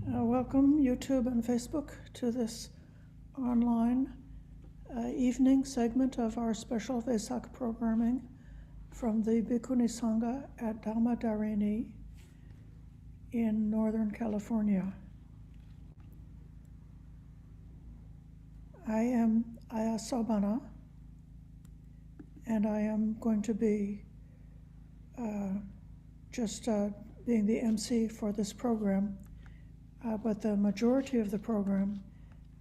Welcome, YouTube and Facebook, to this online evening segment of our special Vesak programming from the Bhikkhuni Sangha at Dhammadharini in Northern California. I am Ayya, and I am going to be just being the MC for this program. But the majority of the program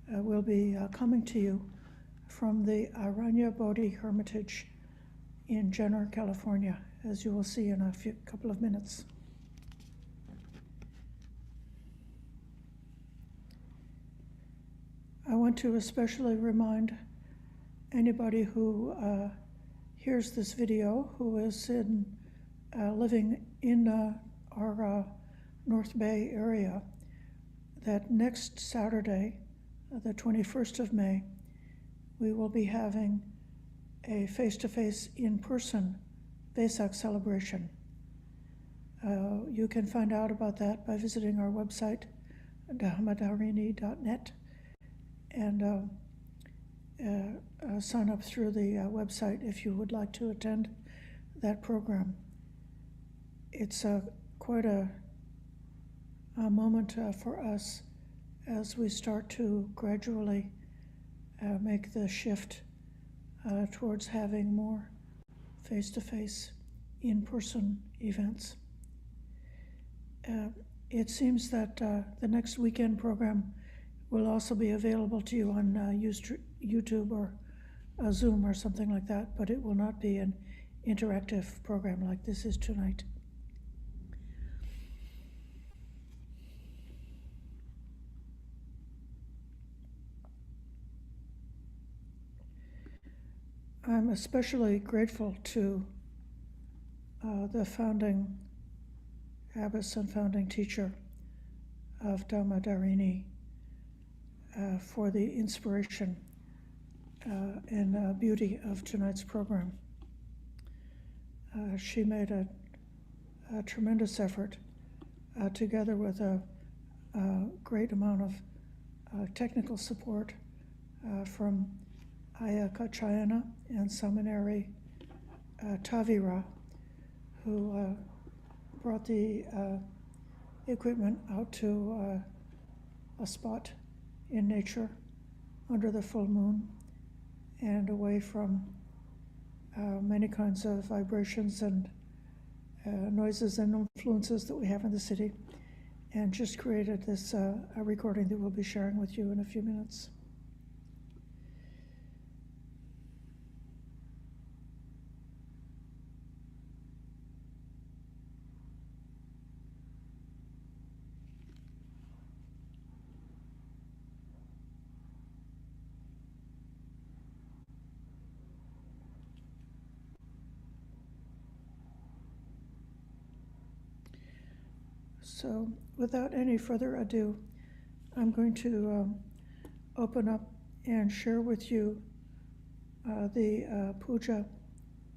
will be coming to you from the Aranya Bodhi Hermitage in Jenner, California, as you will see in a couple of minutes. I want to especially remind anybody who hears this video who is living in our North Bay area that next Saturday, the 21st of May, we will be having a face-to-face in-person Vesak celebration. You can find out about that by visiting our website, Dhammadharini.net, and sign up through the website if you would like to attend that program. It's quite a moment for us as we start to gradually make the shift towards having more face-to-face, in-person events. It seems that the next weekend program will also be available to you on YouTube or Zoom or something like that, but it will not be an interactive program like this is tonight. I'm especially grateful to the founding abbess and founding teacher of Dhammadharini for the inspiration and beauty of tonight's program. She made a tremendous effort together with a great amount of technical support from Ayya and Seminary Tavira, who brought the equipment out to a spot in nature under the full moon and away from many kinds of vibrations and noises and influences that we have in the city, and just created this a recording that we'll be sharing with you in a few minutes. So without any further ado, I'm going to open up and share with you the puja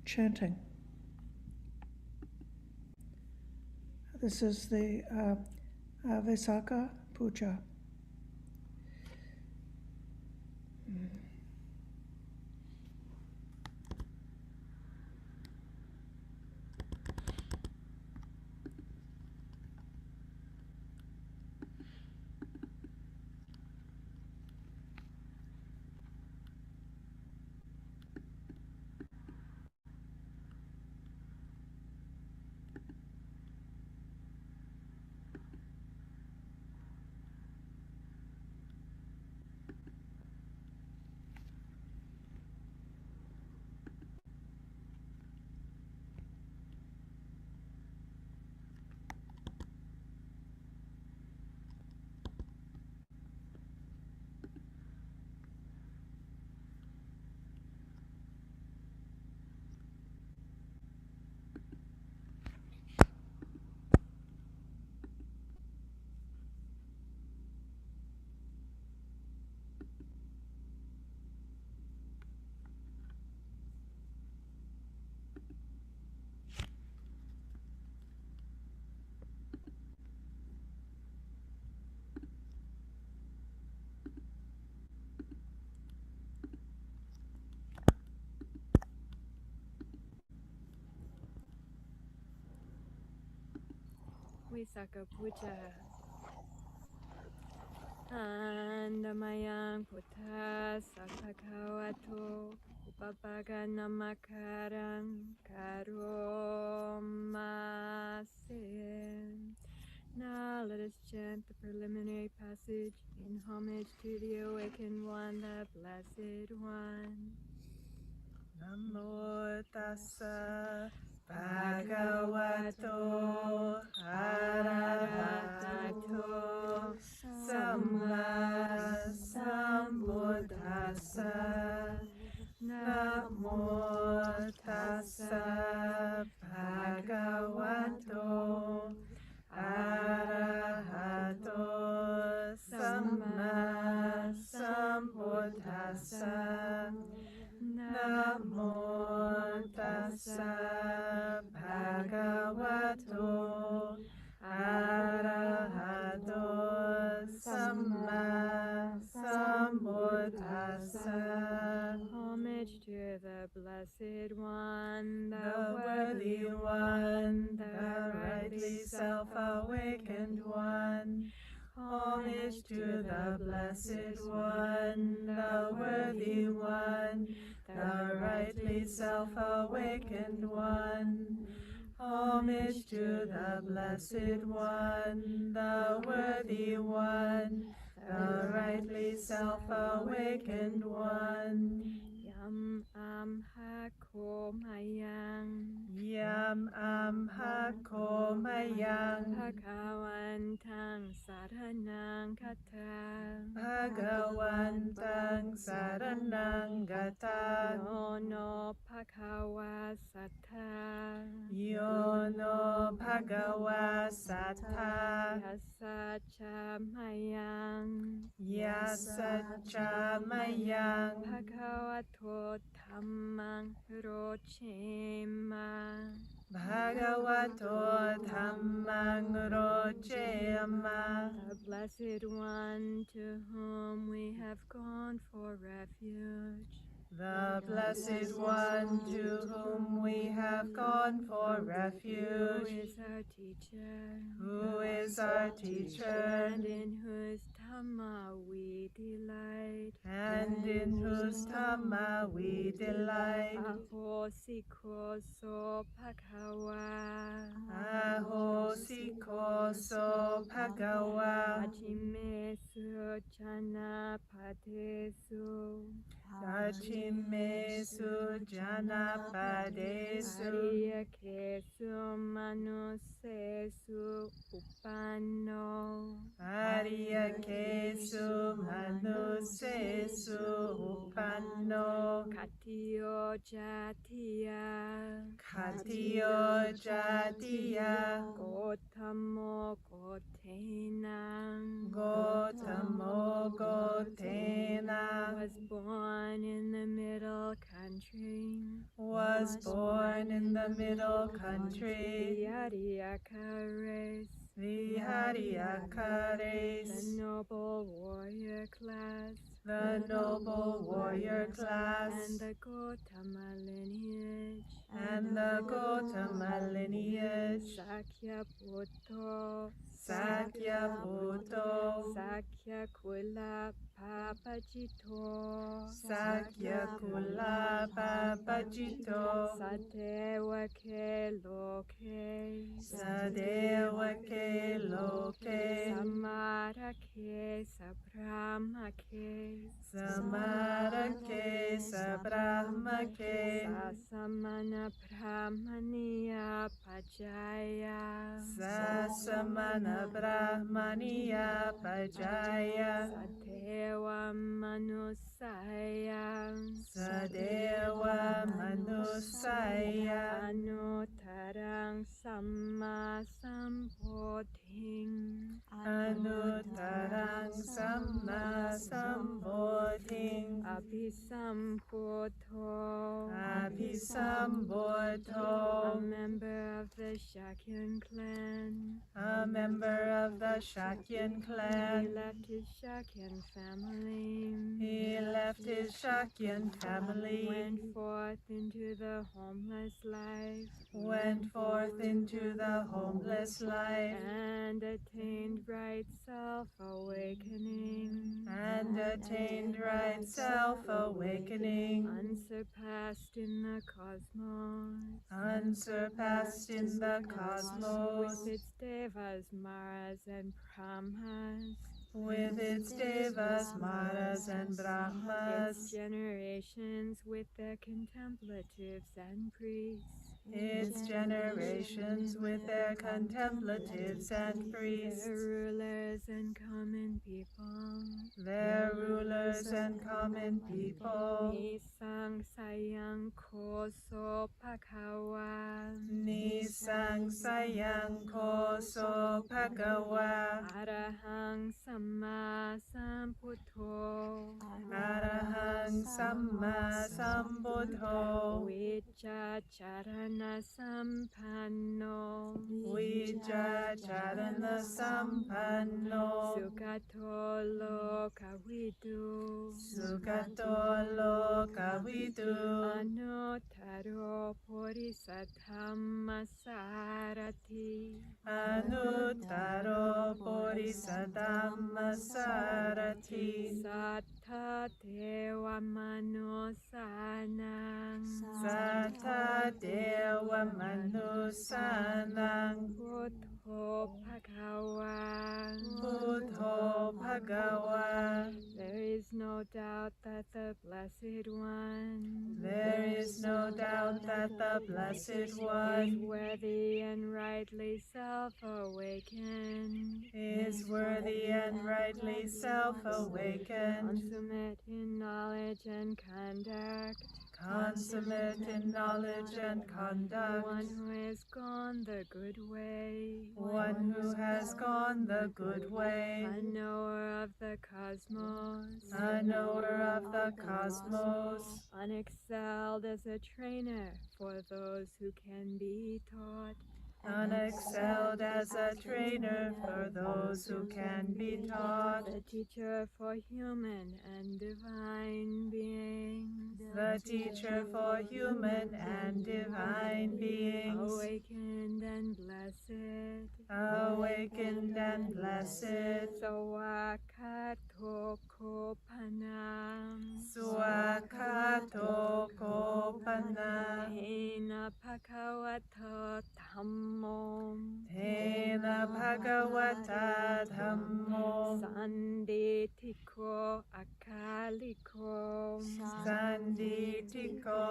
chanting. This is the Vesaka puja. Vesak Puja. Andamayang Puta Sakakawato Upapaganamakaraಂ Karomasen. Now let us chant the preliminary passage in homage to the awakened one, the Blessed One. Namo tassa bhagavato arahato samma sambuddhassa. Namo tassa bhagavato arahato samma sambuddhassa. Namo tassa bhagavato arahato samma sambuddhassa. Homage to the Blessed One, The worthy one, the rightly self-awakened one. Homage to the Blessed One, the worthy one, the rightly self-awakened one. Homage to the Blessed One, the worthy one, the rightly self-awakened one. Yam Amhako Mayang Yam amhako mayang Bhagavantang Saranang Kata Bhagavantang saranang gata Yono Bhagava Sattha Yono bhagava sattha Yasacha Mayang Yasacha mayang Bhagavato Dhammang Rochema Bhagavato dhammang rojema. The Blessed One to whom we have gone for refuge. The Blessed One to whom we have gone for Who refuge, is our teacher, who is our teacher, and in whose Dhamma we delight. and in whose Dhamma we delight. Ahosiko so Bhagava. Ahosiko so Bhagava. Ajimesu Janapadesu. Dachimesu janapadesu. Arya Kesu Manusesu Upano. Arya kesu manusesu uppanno. Katiyo Jatiya. Katiyo jatiya. Gotamo Gotenang. Gotamo Gotena. Was born in the middle country. Was born in the middle country. The Aryaka race. The Aryaka The race. noble warrior class. The noble warrior class. And the Gotama lineage. And the Gotama lineage. Sakya Bhutto. Sakya Bhutto. Sakya Kula Papajito. Sakya Kula Papajito. Sadeva Ke Loke. Sadeva Ke Loke. Samara Ke Sabrahma Ke. Samara Ke Sabrahma Ke. Sasamana Brahmaniya Pajaya. Sasamana Brahmaniya Pajaya. Sadeva Manusaya. Sadewa Manusaya. Anutarang Samma Sambodhing. Anuttarang Samma Sambodhing. Abhisambuddho. Abhisambuddho. A member of the Shakyan clan. A member of of the Shakyan He clan. left his Shakyan family. He left his Shakyan family. Went forth into the homeless life. Went forth into the homeless life. And attained right self-awakening. And attained right self-awakening. Unsurpassed in the cosmos. Unsurpassed in the cosmos. With its devas, maras, and brahmas. With its devas, maras, and brahmas. Its generations with their contemplatives and priests. Its generations with their contemplatives and priests. Their rulers and common people. Their rulers and common people. Nisang sayang koso pakawa. Nisang sayang koso pagawa. Arahang sama samputo. Arahang samma sambuddho. Vijja charana sampanno. Vijja charana sampanno. Sugato lokavidu. Sugato lokavidu. Anotaro bodhisattva sarati. Anuttaro bodhisattva sarati. Sattva deva manusanang. Sattva deva manusanang. Buddho bhagawa. Buddho bhagawa. There is no doubt that the Blessed One. There is no doubt that the Blessed Is One worthy and rightly self-awakened. is worthy and rightly self-awakened. Consummate in knowledge and conduct. Consummate in knowledge and conduct. One who has gone the good way. One who has gone the good way. A knower of the cosmos. A knower of the cosmos. Unexcelled as a trainer for those who can be taught. Unexcelled as a trainer for those who can be taught. The teacher for human and divine beings. The teacher for human and divine beings. Awakened and blessed. Awakened and blessed. Swakato kopanam. Swakato kopana. Ena bhagavato dhammo. Tena bhagavata dhammo. Sanditiko akaliko. Sanditiko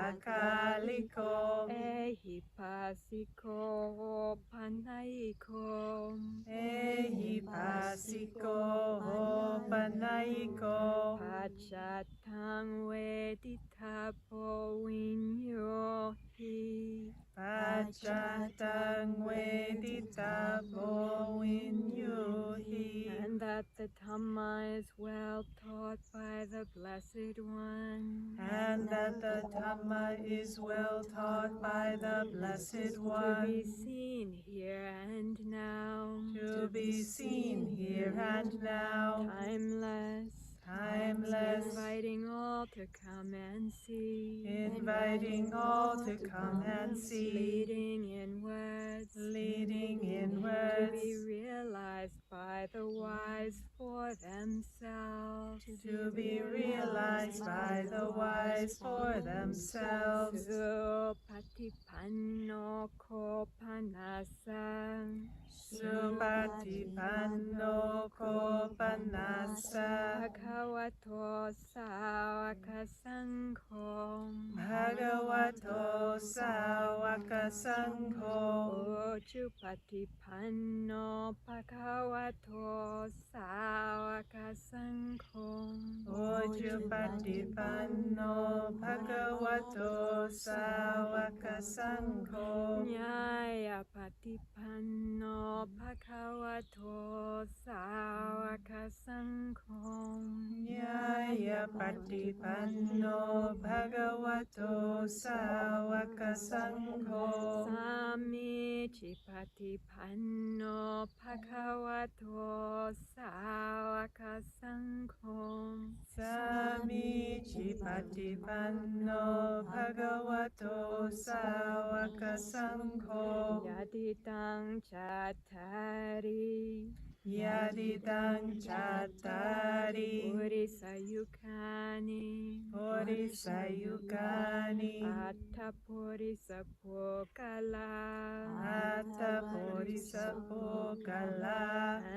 akaliko. Ehipasiko panaiko. Ehipasiko panaiko. Pachatang veditapo vinyohi. Pachatang veditabo vinyuhi. And that the Dhamma is well taught by the Blessed One. And that the Dhamma is well taught by the Blessed To One. be seen here and now. To be seen here and now. Timeless. Timeless. Inviting all to come and see. Inviting all to come and see. Leading inwards. Leading To inwards. be realized by the wise for themselves. To be realized by the wise for themselves. Supatipanno kopanasa. Supatipanno kopanasa. Bhagavato sāvaka saṅgho. Bhagavato sāvaka saṅgho. Ojupatipanno bhagavato sāvaka saṅgho. Ojupatipanno bhagavato sāvaka saṅgho. Nyaya patipanno bhagavato sāvaka saṅgho. Nyaya patipanno bhagavato sāvaka saṅgho. Samichi patipanno bhagavato Yatipanno Bhagavato Sāvaka Sangho Yaditang Chattari Yadidang Chattari Purisayukani Purisayukani Atta Purisapokala Atta Purisapokala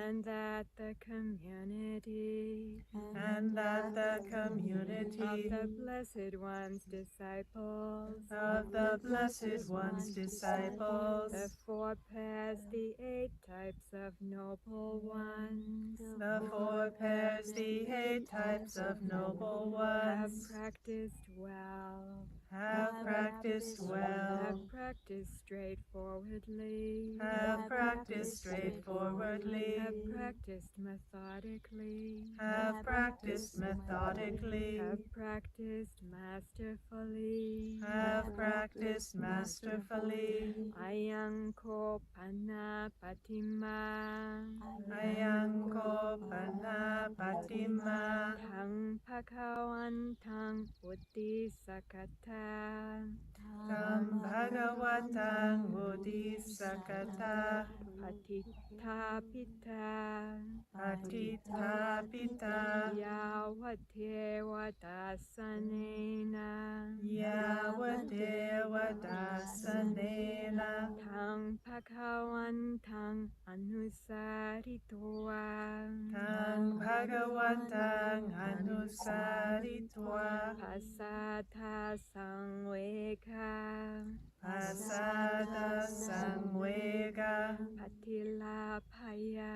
and that the community and that the of community the Blessed One's disciples, of the Blessed One's the disciples, 4 pairs, the 8 types of noble ones, the 4 pairs, the 8 types of noble have ones, practiced well, have practiced well, have practiced straightforwardly, have practiced straightforwardly, have practiced methodically, have practiced methodically, have practiced masterfully. have practiced masterfully. Ayang ko panapatima, Ayang ko panapatima, tang pakawantang buddhi sakata, tam bhagawatang bodhisakata, patita pita, patita pita, yawadewa dasanena, yawadewa dasanena, tang pakawantang anusaritoa, tang bhagawatang anusaritva, pasata sangweka, pasada sangwega, patilapaya.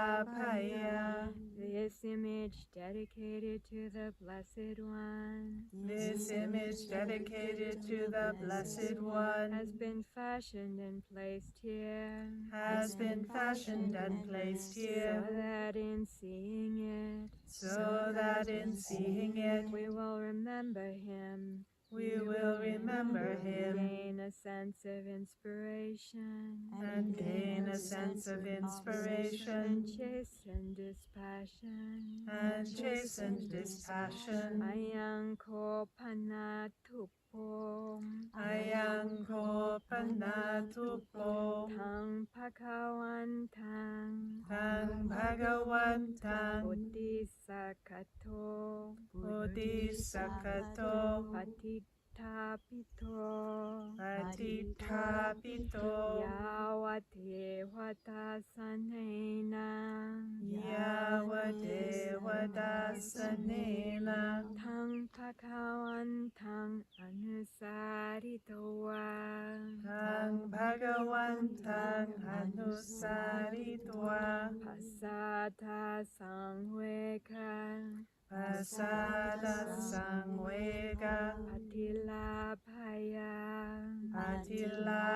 patilapaya. This image dedicated to the Blessed One This image dedicated to the Blessed One has been fashioned and placed here, has been fashioned and placed so here, that in seeing it, so that in seeing it we will remember Him, we will remember Him gain a sense of inspiration, and gain a sense of and inspiration chasten dispassion. and chastened dispassion. Ayang ko panatupo, Ayang ko panatupo, tang pakawantang, tang bhagawantang, bodhisakato, bodhisakato, patitapito, patitapito, yawadewa dasanena, yawadewa dasanena, tang pakawantang anusaritoa, tang bhagawantang anusaritva, pasata sangweka, pasada sangwega, patilapaya,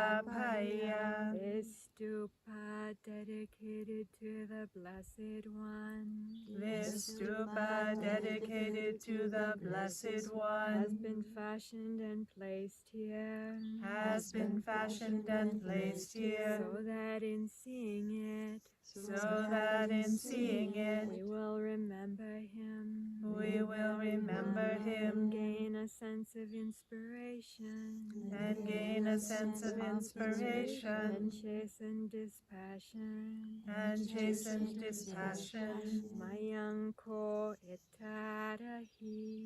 patilapaya. this stupa dedicated to the Blessed One This stupa dedicated to the Blessed has One been fashioned and placed here, has been fashioned and placed here, so that in seeing it, so that in seeing it we will remember Him, we will remember Him gain a sense of inspiration, and gain a sense of and inspiration chasten dispassion. and chastened dispassion. Mayang ko etarahi,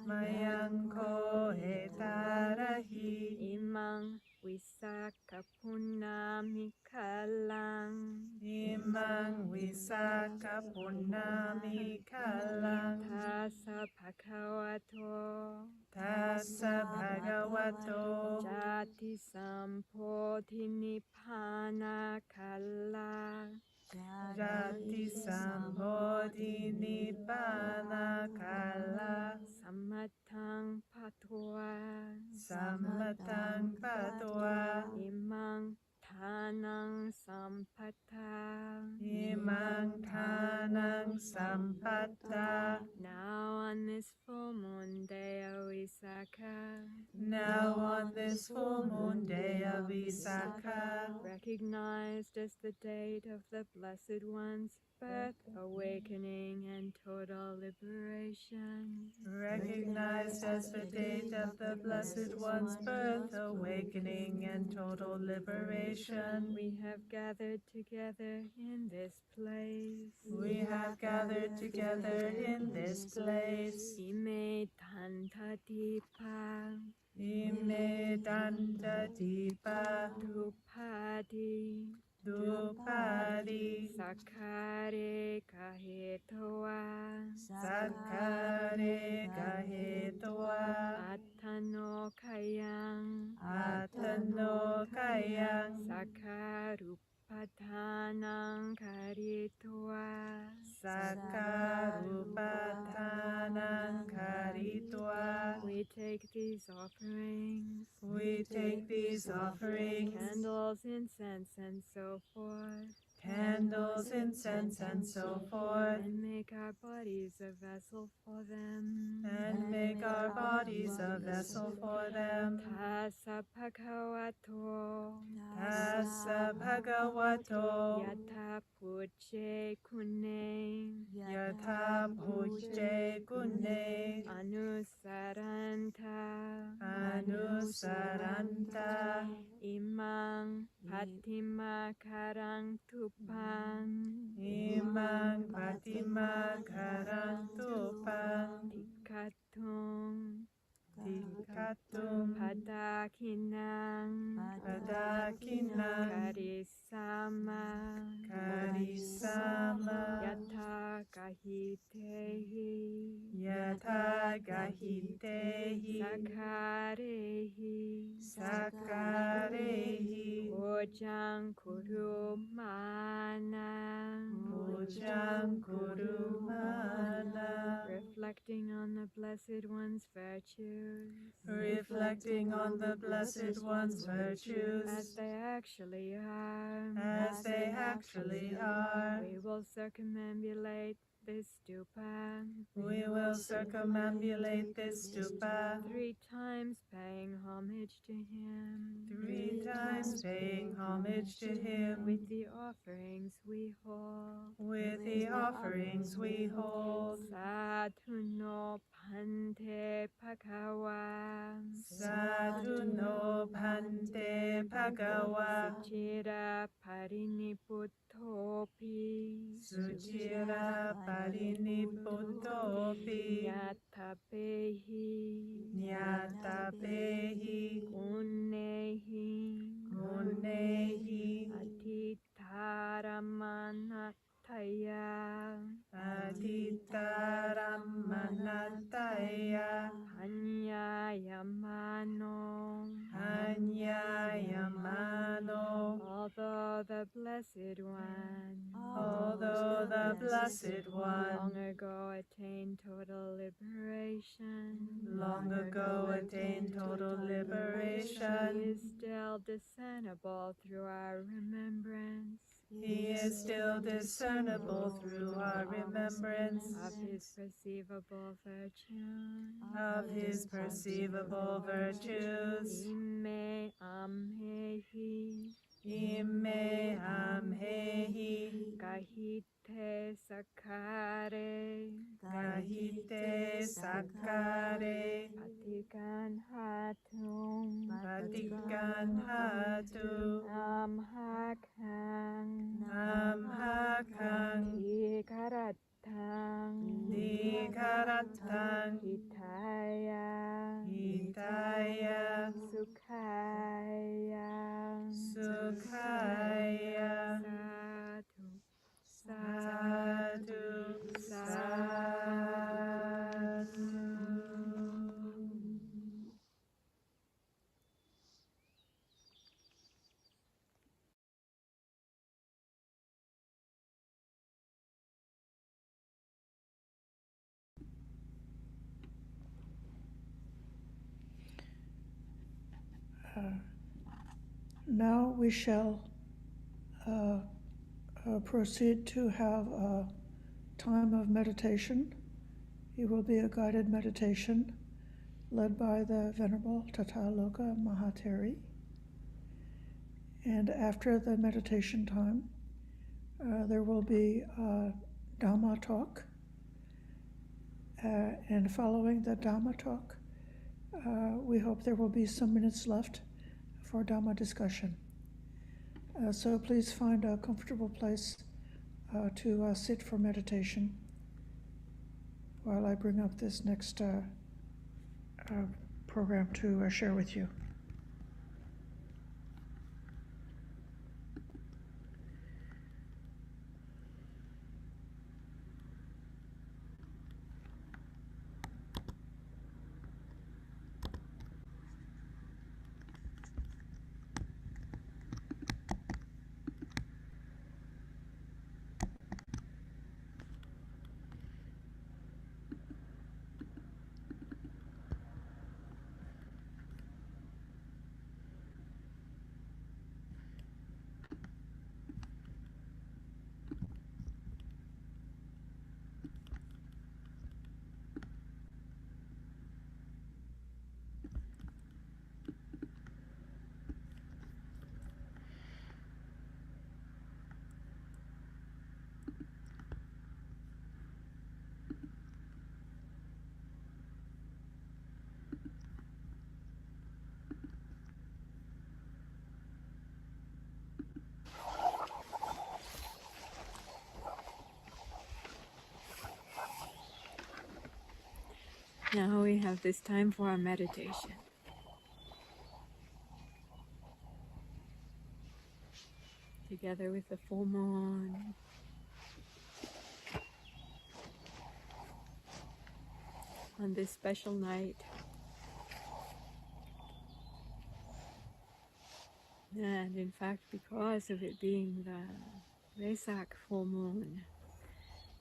Mayang ko etarahi, imang wisaka punami kalang, imang wisaka punami kalang, tasa bhagavato, tassa bhagavato, jati sampodhi nibbana kala, jati sambodhi nibbana kala, samatang patwa, sammatang patwa, imang tanang sampata. imang thanang sampatta. Now on this full moon day of Vesak, Now on this full moon day of Vesaka, recognized as the date of the Blessed One's birth, awakening, and total liberation. recognized as the date of the Blessed One's birth, awakening, and total liberation. We have gathered together in this place. We have gathered together in this place. Ime tanta dipa, Ime danta dipa dupadi, dupadi sakare kahetoa, sakare gahetoa atano kayang, atano kayang sakarupatanang karitoa, sakarupatanang karitwa. We take these offerings, We take these offerings, candles, incense, and so forth, candles, incense, and so forth, and make our bodies a vessel for them. and make our bodies a vessel for them. Tassa bhagavato, Tassa bhagavato, yata pucce kune, yatha bhujje gune, anusaranta, anusaranta, imang patimakarang tupang, imang patimakarang tupang, tikatung, tikatum, padakinang, padakinang, karisama, karisama, yata kahitehi, yatha gahitehi, sakarehi, sakarehi, ojang kurumanang, pujang kurumana. reflecting on the Blessed One's virtues, Reflecting on the Blessed One's virtues as they actually are, as they actually are. we will circumambulate this stupa We will circumambulate this stupa 3 times, paying homage to him 3 times, paying homage to him with the offerings we hold. with the offerings we hold. Sadhu no pante bhagawa, Sadhu no bhante bhagawa, suchira pariniputtopi, suchira pariniputtopi, nyatapehi, nyatapehi, unnehi, munehi, atitaramanataya, atitaramanataya, anyayamano. anyayamano. Although the Blessed One Although the Blessed long One ago attained total liberation, long ago attained total he liberation, is still discernible through our remembrance he is still discernible through our remembrance of his perceivable virtues. of his perceivable virtues. Ime amhehi, Ime amhehi, kahite sakare, gahite sakare, patikan hatum, patikan hatu, amhakang, amhakang, dikaratang, dikaratang, hitaya, hitaya, sukhaya, sukhaya. sadhu, Sadhu, Now we shall proceed to have a time of meditation. It will be a guided meditation. led by the Venerable Tathaloka Mahateri. And after the meditation time, there will be a Dhamma talk. And following the Dhamma talk, we hope there will be some minutes left for Dhamma discussion. So please find a comfortable place to sit for meditation while I bring up this next program to share with you. Now we have this time for our meditation. Together with the full moon, on this special night. And in fact, because of it being the Vesak full moon,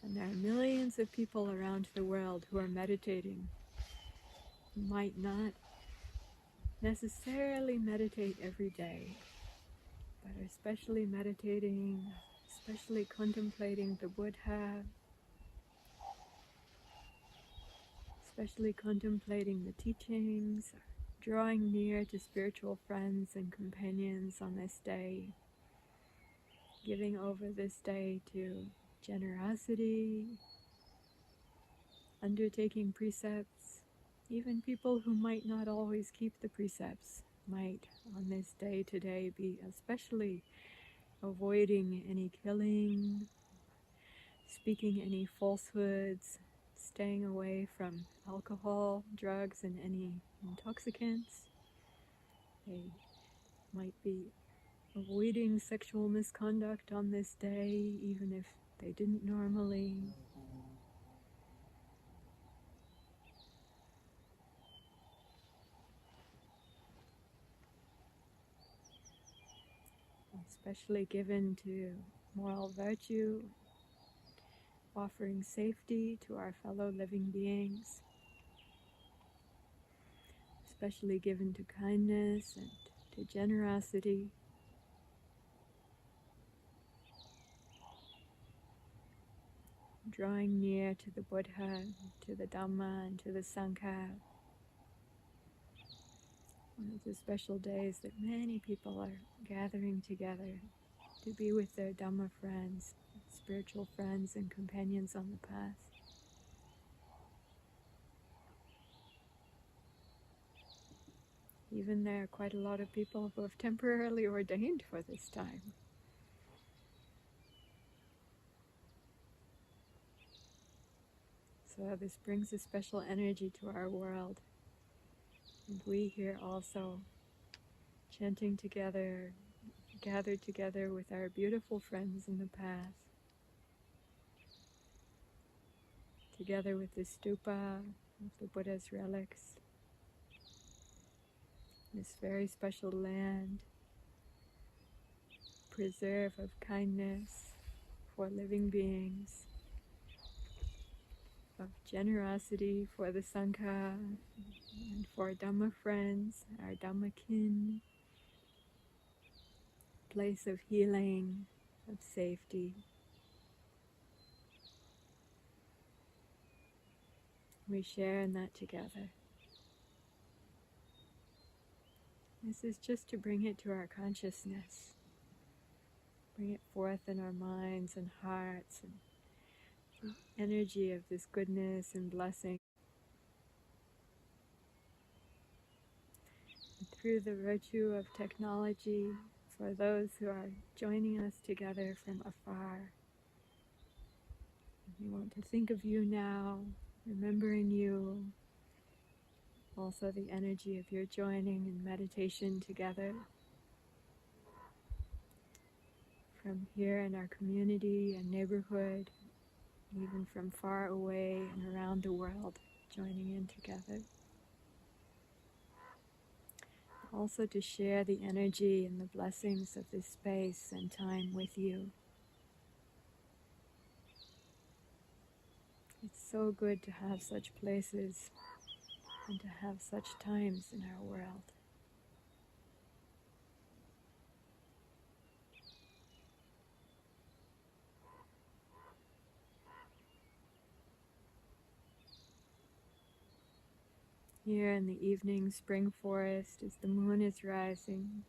and there are millions of people around the world who are meditating, who might not necessarily meditate every day, but are especially meditating, especially contemplating the Buddha, especially contemplating the teachings, drawing near to spiritual friends and companions on this day, giving over this day to generosity, undertaking precepts. Even people who might not always keep the precepts might on this day today be especially avoiding any killing, speaking any falsehoods, staying away from alcohol, drugs, and any intoxicants. They might be avoiding sexual misconduct on this day, even if they didn't normally. Especially given to moral virtue, offering safety to our fellow living beings, especially given to kindness and to generosity, drawing near to the Buddha, to the Dhamma, and to the Sangha. One of the special days that many people are gathering together to be with their Dhamma friends, spiritual friends and companions on the path. Even there are quite a lot of people who have temporarily ordained for this time. So this brings a special energy to our world. And we here also, chanting together, gathered together with our beautiful friends in the path, together with the stupa of the Buddha's relics, this very special land, preserve of kindness for living beings, of generosity for the Sangha and for Dhamma friends, our Dhamma kin, place of healing, of safety. We share in that together. This is just to bring it to our consciousness, bring it forth in our minds and hearts, and the energy of this goodness and blessing. And through the virtue of technology, for those who are joining us together from afar, we want to think of you now, remembering you, also the energy of your joining in meditation together. From here in our community and neighborhood, even from far away and around the world, joining in together. Also to share the energy and the blessings of this space and time with you. It's so good to have such places and to have such times in our world. Here in the evening spring forest as the moon is rising,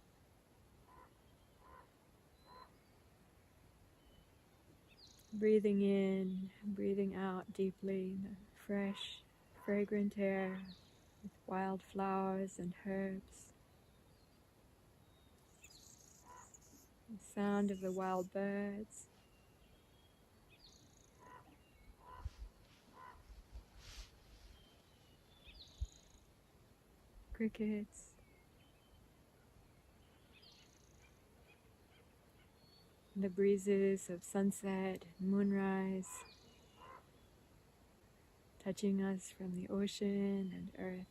breathing in, breathing out deeply, the fresh, fragrant air with wild flowers and herbs. The sound of the wild birds. Crickets. The breezes of sunset, moonrise, touching us from the ocean and earth.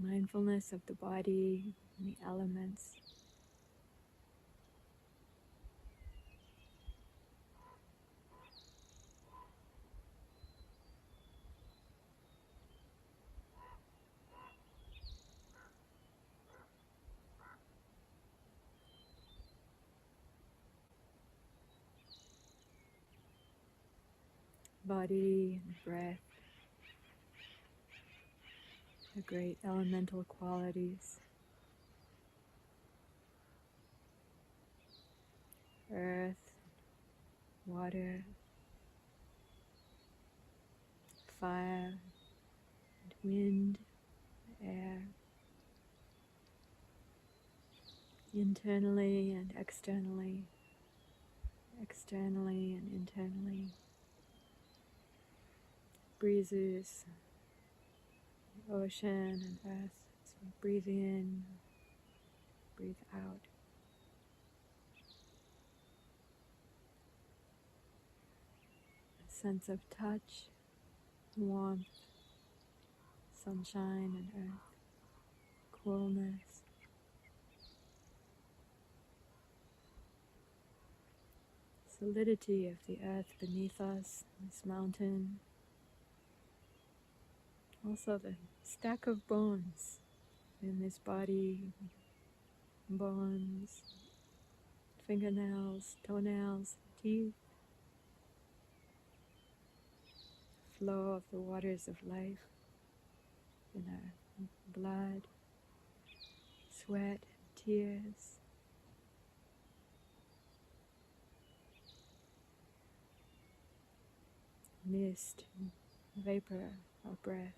Mindfulness of the body and the elements. Body and breath, the great elemental qualities. Earth, water, fire, and wind, air, internally and externally, externally and internally. Breezes, the ocean and earth. So breathe in, breathe out. A sense of touch, warmth, sunshine and earth, coolness. Solidity of the earth beneath us, this mountain. Also the stack of bones in this body, bones, fingernails, toenails, teeth. Flow of the waters of life in our blood, sweat, tears. Mist, vapor of breath.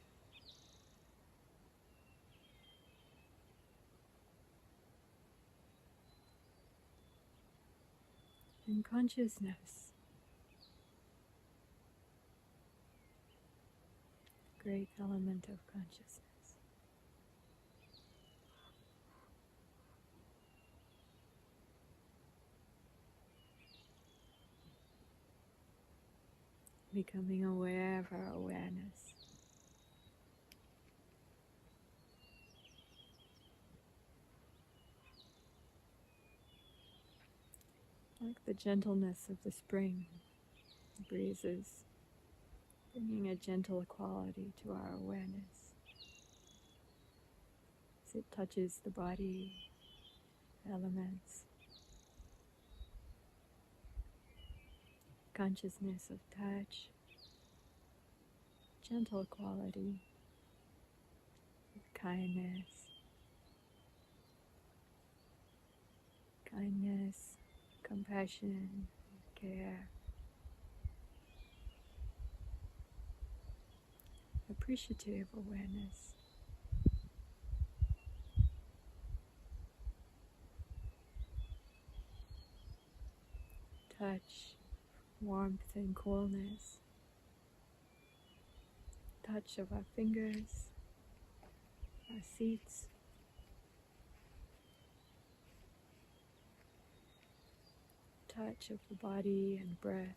And consciousness, great element of consciousness. Becoming aware of our awareness. Like the gentleness of the spring breezes, bringing a gentle quality to our awareness as it touches the body, elements, consciousness of touch, gentle quality, kindness, compassion, care, appreciative awareness, touch, warmth and coolness, touch of our fingers, our seats, touch of the body and breath,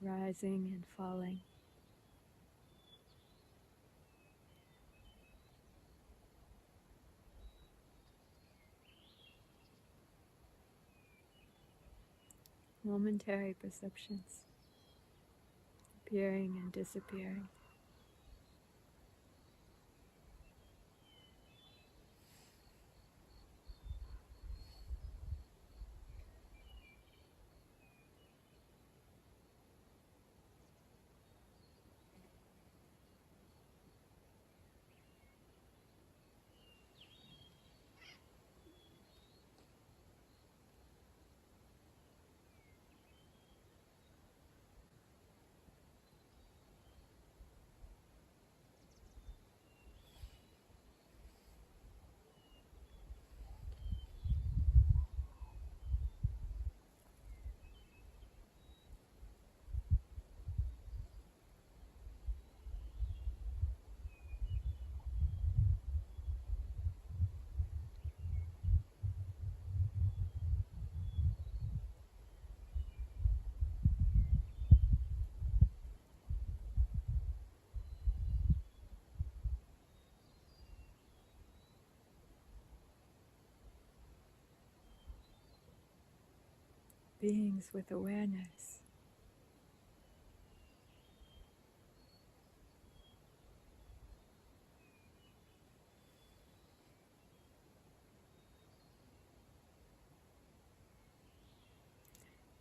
rising and falling. Momentary perceptions, appearing and disappearing. Beings with awareness.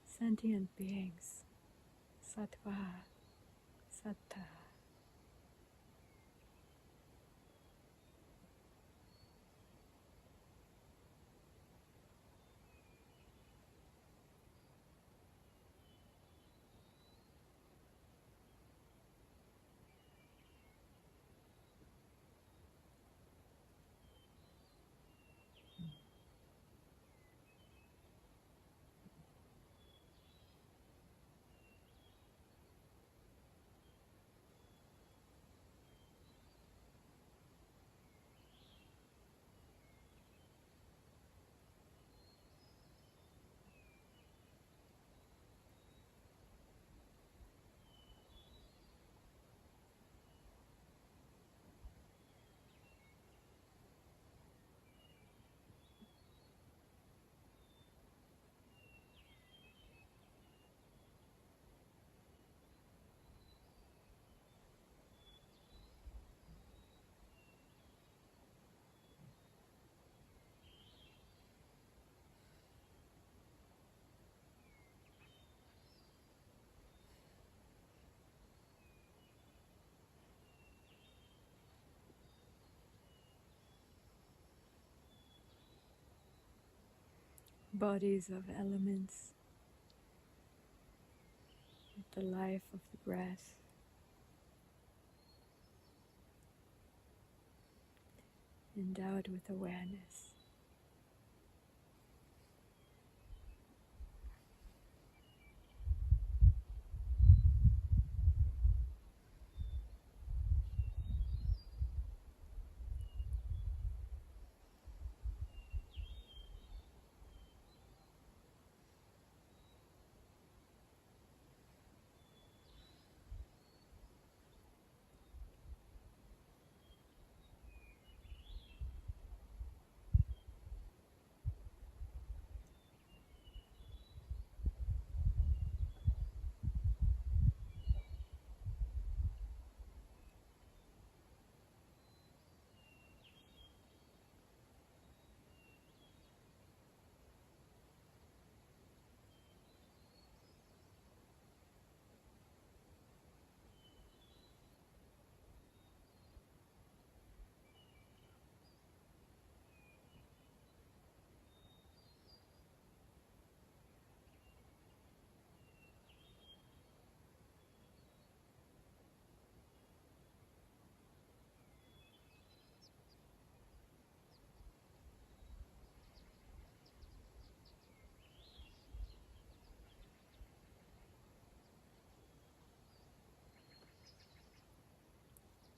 Sentient beings, sattva, satta. Bodies of elements, with the life of the breath, endowed with awareness.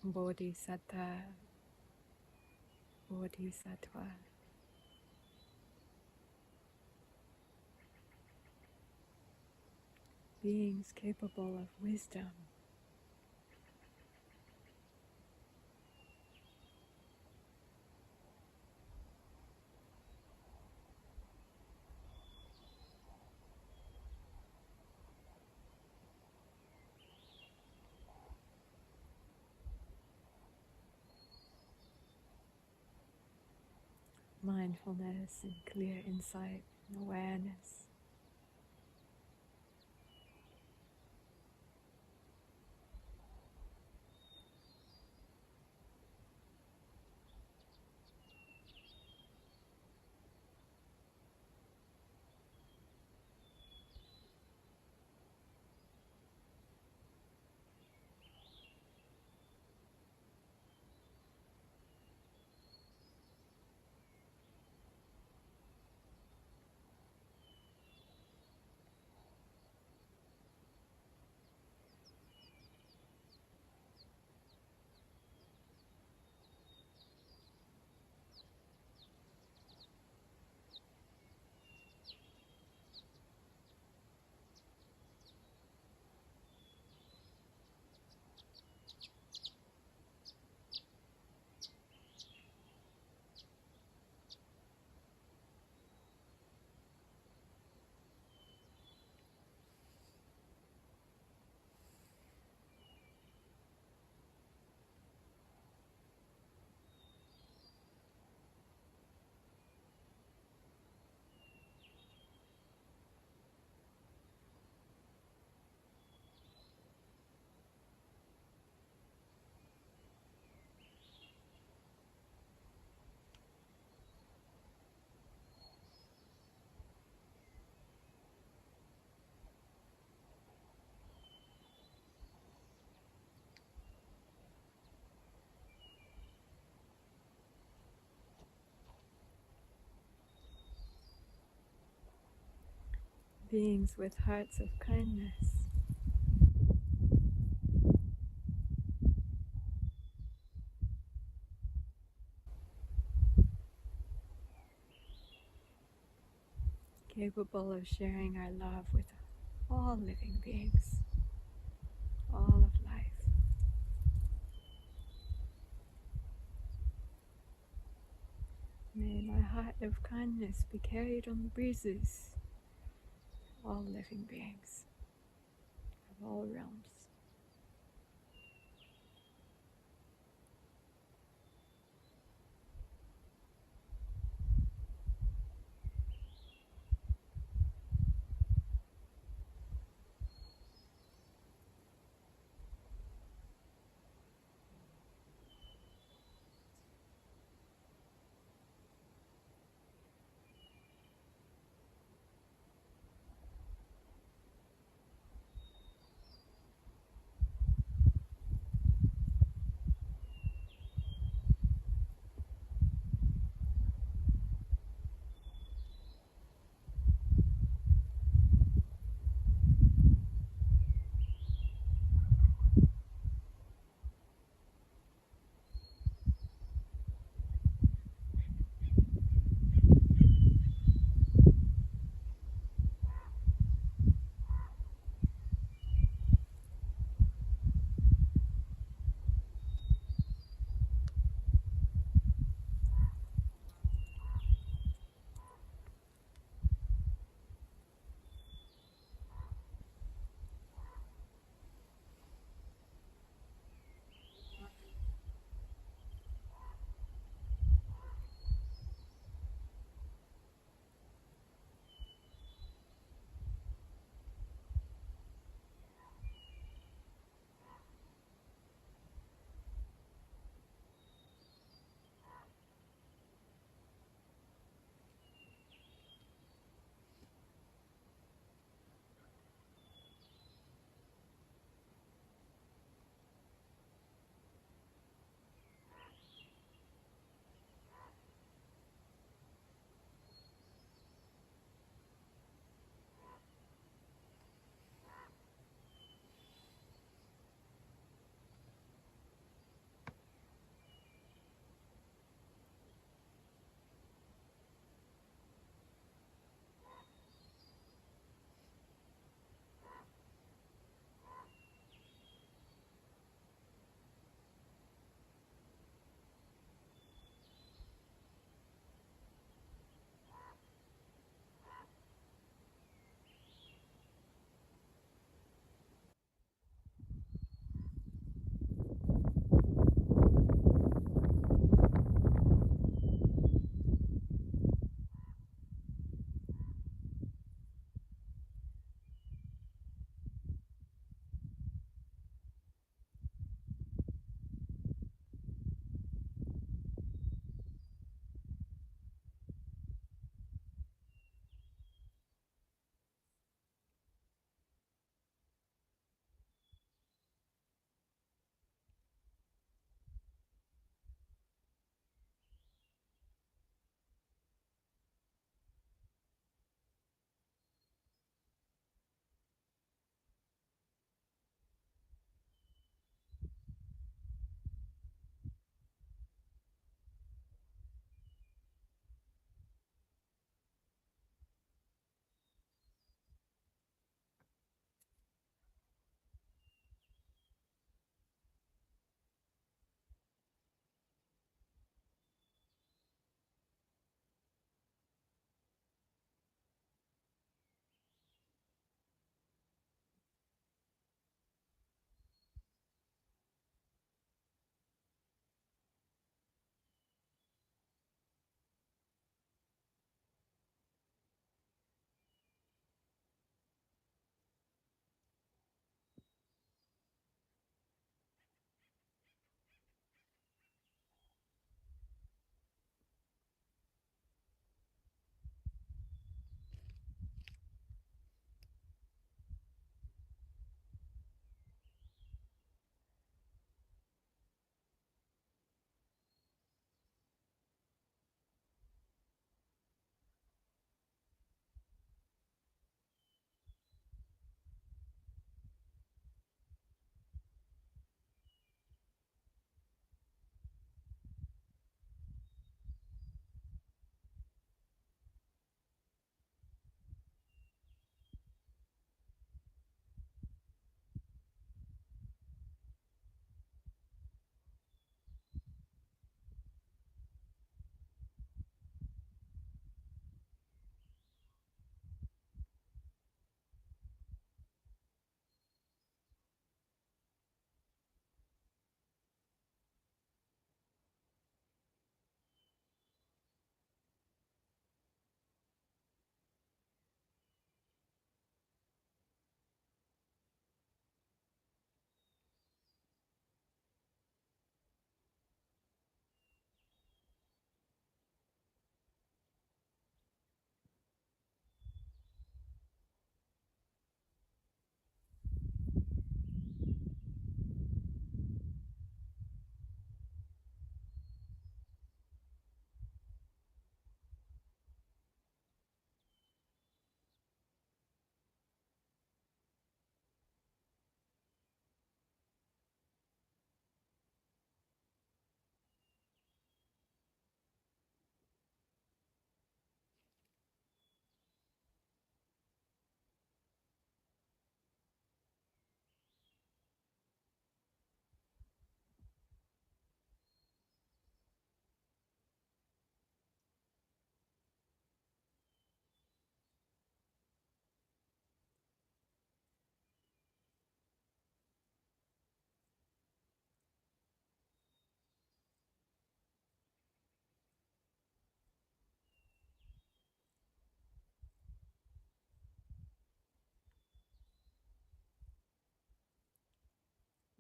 Bodhisattva, Bodhisattva. Beings capable of wisdom. Mindfulness and clear insight and awareness. Beings with hearts of kindness. Capable of sharing our love with all living beings, all of life. May my heart of kindness be carried on the breezes, all living beings of all realms.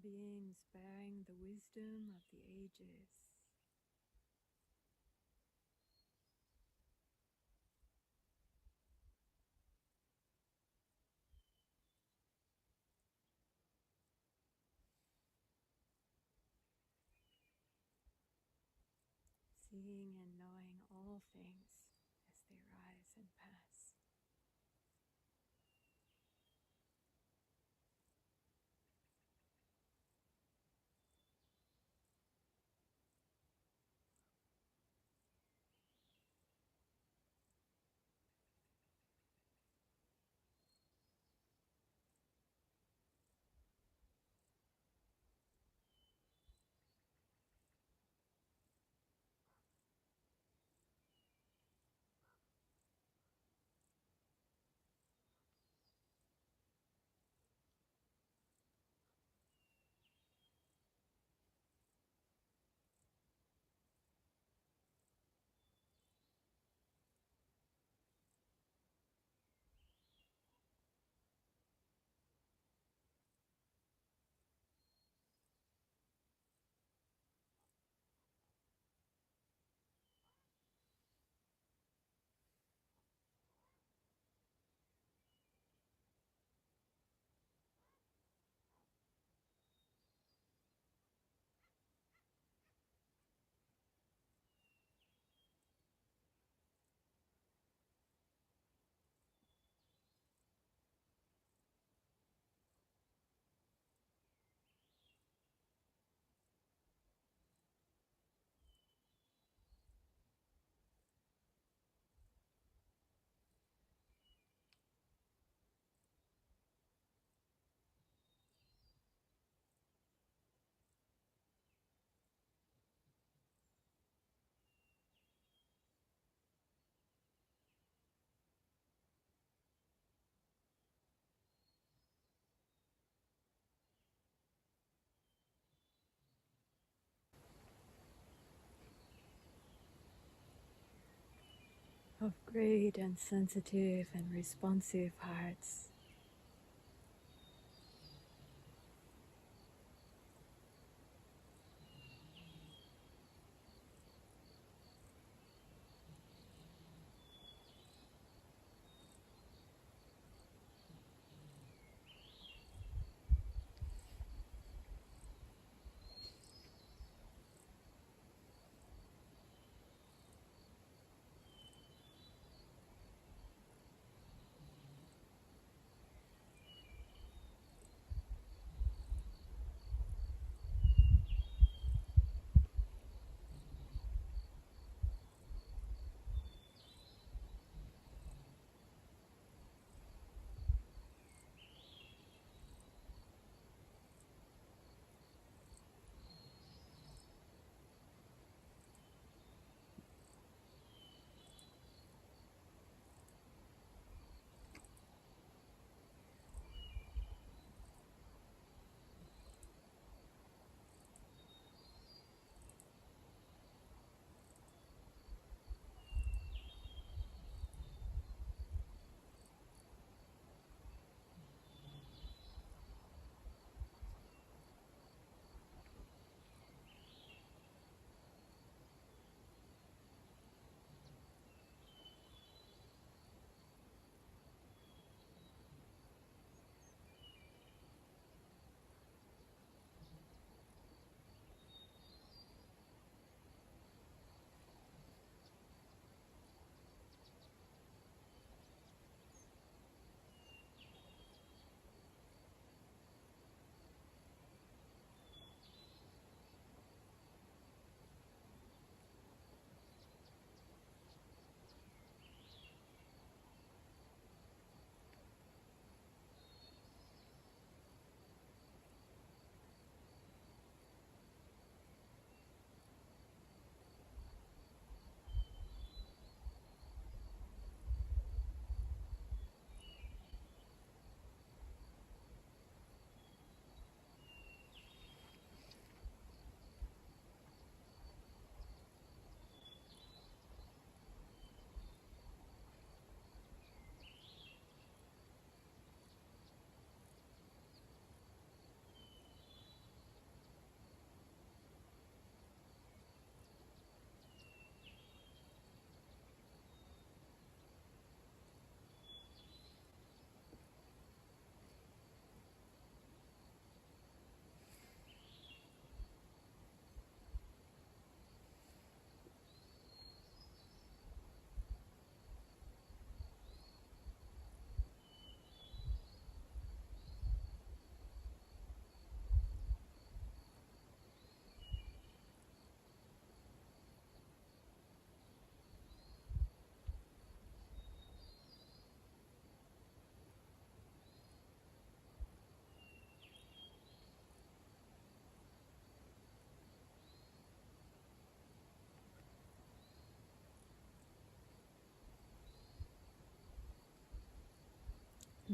beings bearing the wisdom of the ages. Seeing and knowing all things as they rise and pass. Of great and sensitive and responsive hearts.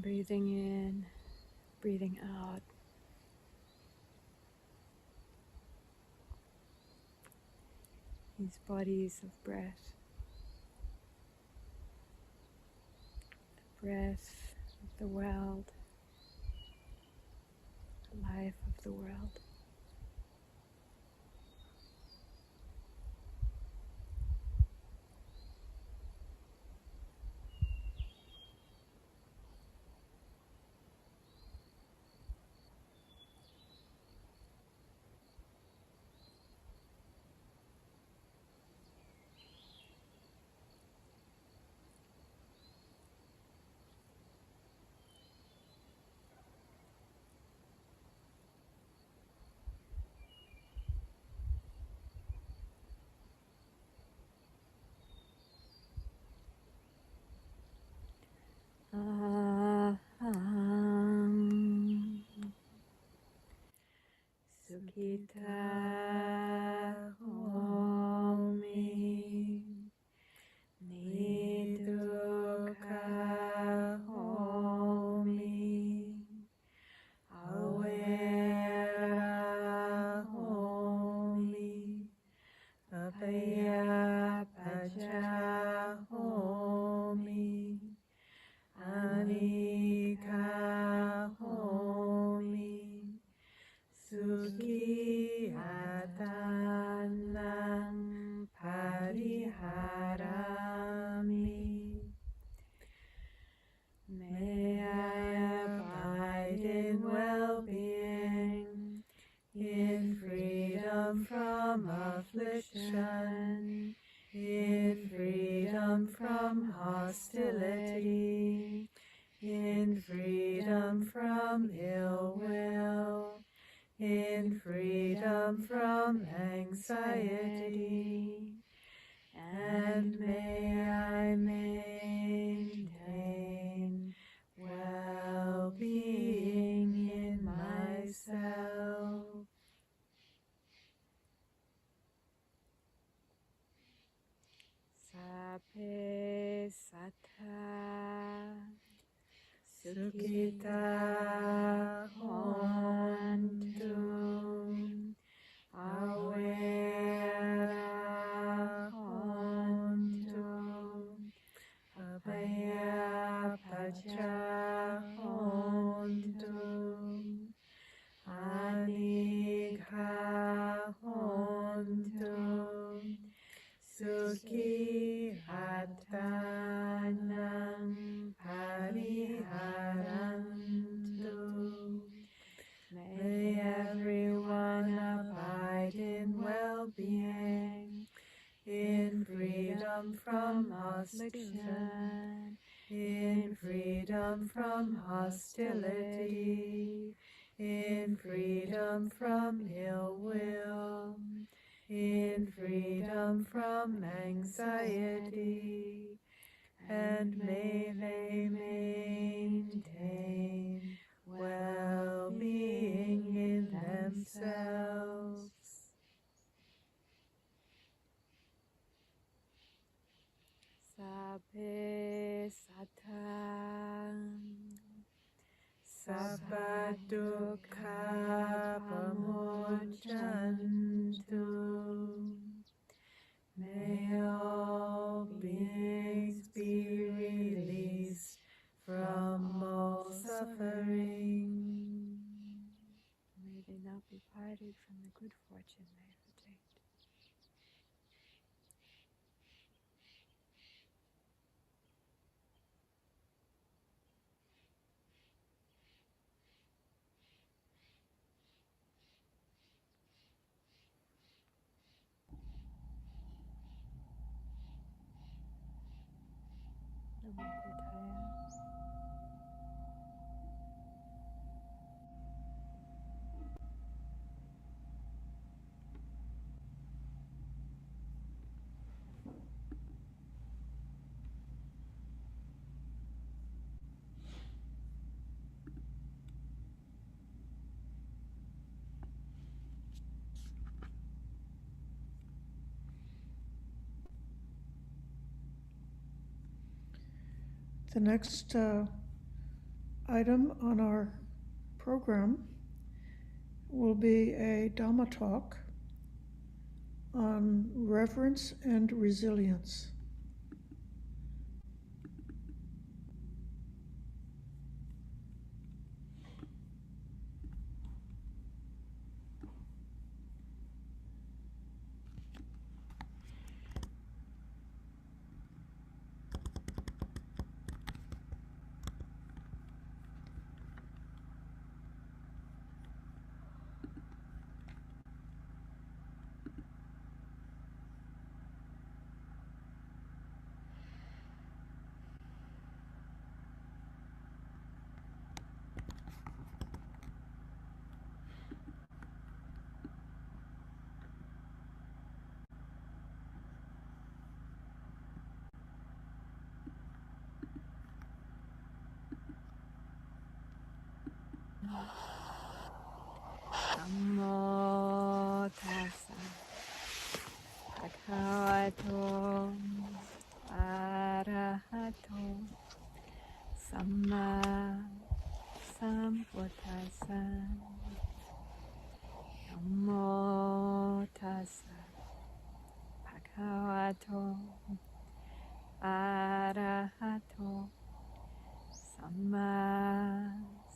Breathing in, breathing out. These bodies of breath. The breath of the world. The life of the world. Sukita homi, nidukkha homi, awera homi, apaya pacha homi, anika homi, sukhi atanam pariharami. May I abide in well-being, in freedom from affliction, in freedom from hostility, in freedom from ill will, in freedom from anxiety, and may I maintain well-being in myself. Sape Sattva Sukhita Hontu Awera Hontu Abhaya Pacha Hontu Anikha Hontu Sukhi Attanam Pariharantu. May everyone abide in well-being, in freedom from affliction, in freedom from hostility, in freedom from ill will, in freedom from anxiety, and may they maintain well-being in themselves. Sape Sattva Sabba dukkha pamucchantu. May all beings be released from all suffering. May they not be parted from the good fortune they have attained. Namo Buddhaya. The next item on our program will be a Dhamma talk on reverence and resilience. Namo tassa bhagavato arahato samma sambuddhassa. Namo tassa bhagavato arahato samma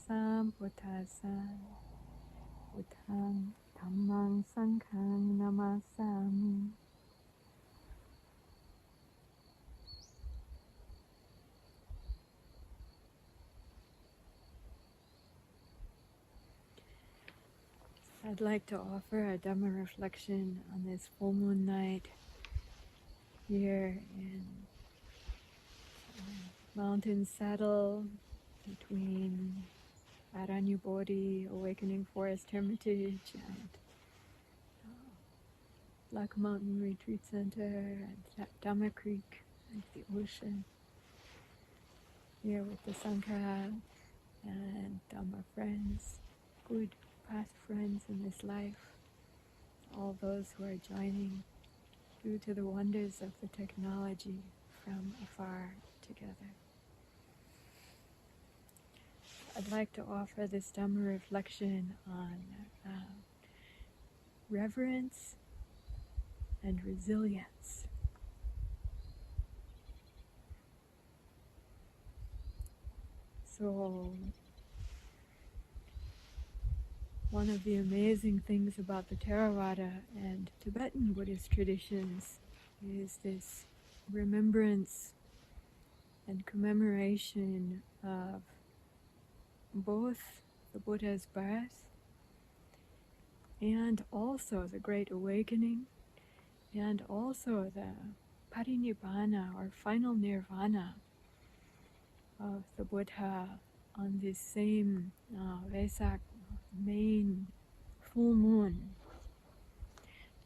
sambuddhassa. Buddhang Dhammang Sanghang Namasami. I'd like to offer a Dhamma reflection on this full moon night here in mountain saddle between Aranya Bodhi, Awakening Forest Hermitage, and Black Mountain Retreat Center, and Dhamma Creek, and the ocean. Here with the Sangha and Dhamma friends, good past friends in this life, all those who are joining due to the wonders of the technology from afar together. I'd like to offer this Dhamma reflection on reverence and resilience. So, one of the amazing things about the Theravada and Tibetan Buddhist traditions is this remembrance and commemoration of both the Buddha's birth and also the Great Awakening and also the Parinibbana or final nirvana of the Buddha on this same Vesak main full moon.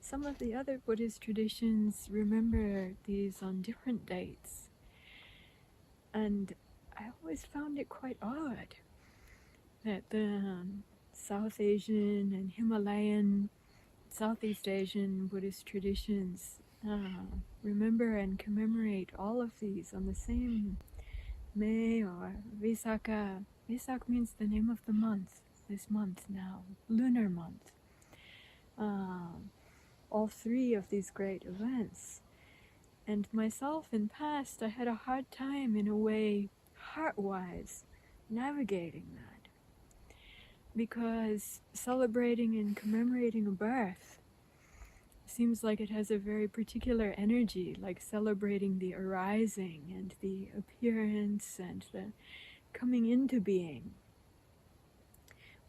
Some of the other Buddhist traditions remember these on different dates, and I always found it quite odd that the South Asian and Himalayan, Southeast Asian Buddhist traditions remember and commemorate all of these on the same May or Vesaka. Vesak means the name of the month, this month now, lunar month. All three of these great events. And myself in past, I had a hard time in a way, heart-wise, navigating that. Because celebrating and commemorating a birth seems like it has a very particular energy, like celebrating the arising and the appearance and the coming into being,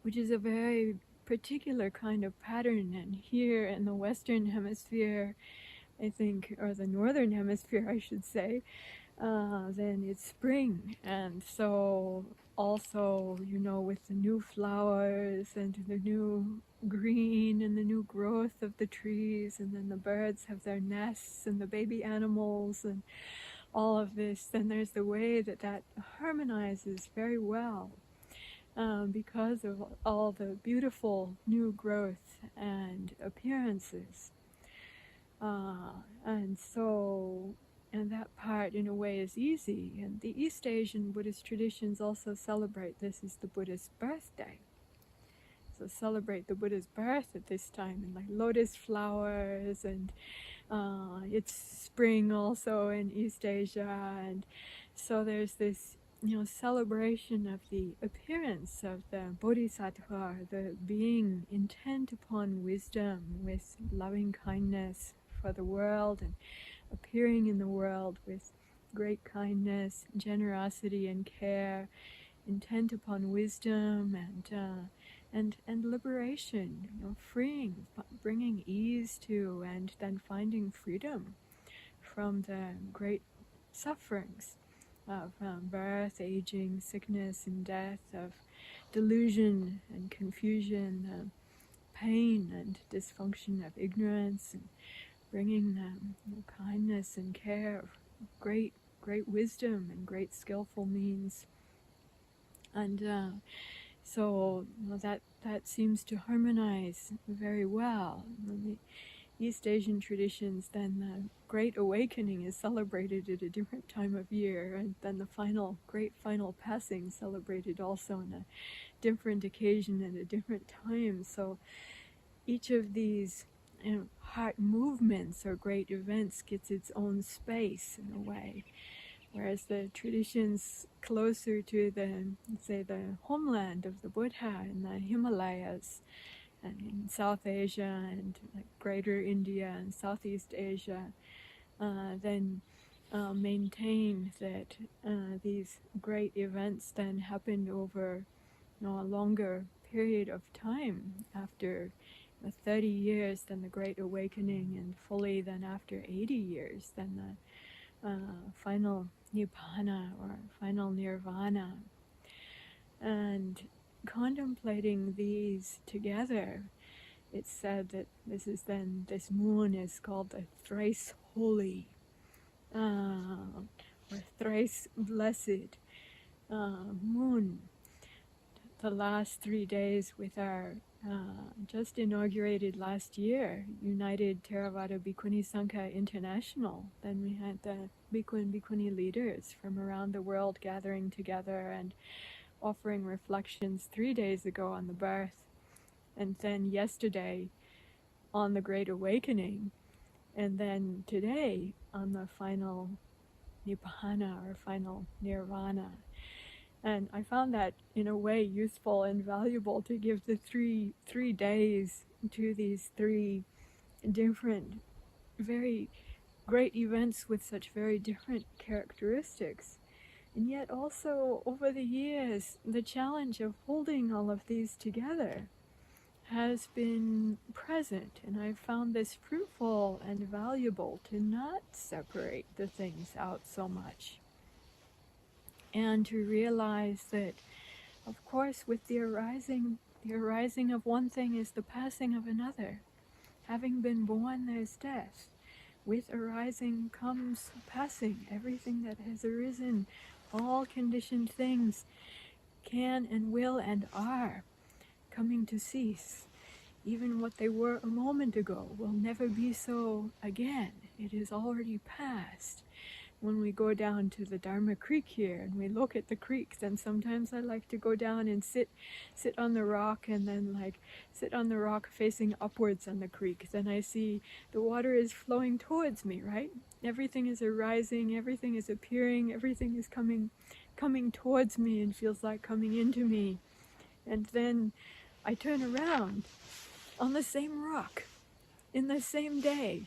which is a very particular kind of pattern. And here in the Western Hemisphere, I think, or the Northern Hemisphere, I should say, then it's spring. And so also, you know, with the new flowers and the new green and the new growth of the trees, and then the birds have their nests and the baby animals and all of this, then there's the way that that harmonizes very well because of all the beautiful new growth and appearances. And that part that in a way is easy. And the East Asian Buddhist traditions also celebrate this as the Buddha's birthday. So celebrate the Buddha's birth at this time, and like lotus flowers, and it's spring also in East Asia, and so there's this celebration of the appearance of the Bodhisattva, the being intent upon wisdom with loving kindness for the world, and appearing in the world with great kindness, generosity, and care, intent upon wisdom and liberation, freeing, bringing ease to, and then finding freedom from the great sufferings of birth, aging, sickness, and death, of delusion and confusion, pain and dysfunction of ignorance, and bringing kindness and care, great wisdom and great skillful means. And so that seems to harmonize very well. In the East Asian traditions, then the Great Awakening is celebrated at a different time of year, and then the great final passing celebrated also on a different occasion at a different time. So each of these heart movements or great events gets its own space in a way. Whereas the traditions closer to the homeland of the Buddha in the Himalayas and in South Asia and like Greater India and Southeast Asia, then maintain that these great events then happened over a longer period of time, after 30 years, then the Great Awakening, and fully then after 80 years, then the final Nibbana or final Nirvana. And contemplating these together, it's said that this moon is called the thrice holy or thrice blessed moon. The last 3 days with our just inaugurated last year United Theravada Bhikkhuni Sangha International. Then we had the Bhikkhu and Bhikkhuni leaders from around the world gathering together and offering reflections 3 days ago on the birth, and then yesterday on the Great Awakening, and then today on the final Nibbana or final Nirvana. And I found that in a way useful and valuable to give the three days to these three different, very great events with such very different characteristics. And yet also over the years, the challenge of holding all of these together has been present, and I've found this fruitful and valuable to not separate the things out so much. And to realize that, of course, with the arising of one thing is the passing of another. Having been born, there's death. With arising comes passing. Everything that has arisen, all conditioned things, can and will and are coming to cease. Even what they were a moment ago will never be so again. It is already past. When we go down to the Dharma creek here and we look at the creek, then sometimes I like to go down and sit on the rock, and then sit on the rock facing upwards on the creek. Then I see the water is flowing towards me, right? Everything is arising, everything is appearing, everything is coming towards me and feels like coming into me. And then I turn around on the same rock, in the same day,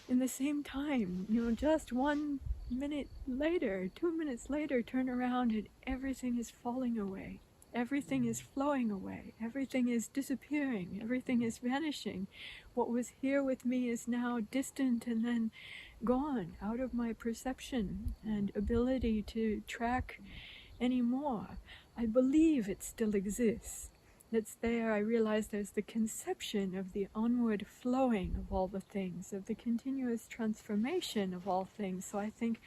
in the same time, just 1 minute later, 2 minutes later, turn around and everything is falling away. Everything is flowing away. Everything is disappearing. Everything is vanishing. What was here with me is now distant and then gone, out of my perception and ability to track anymore. I believe it still exists. that's there, I realize there's the conception of the onward flowing of all the things, of the continuous transformation of all things. So I think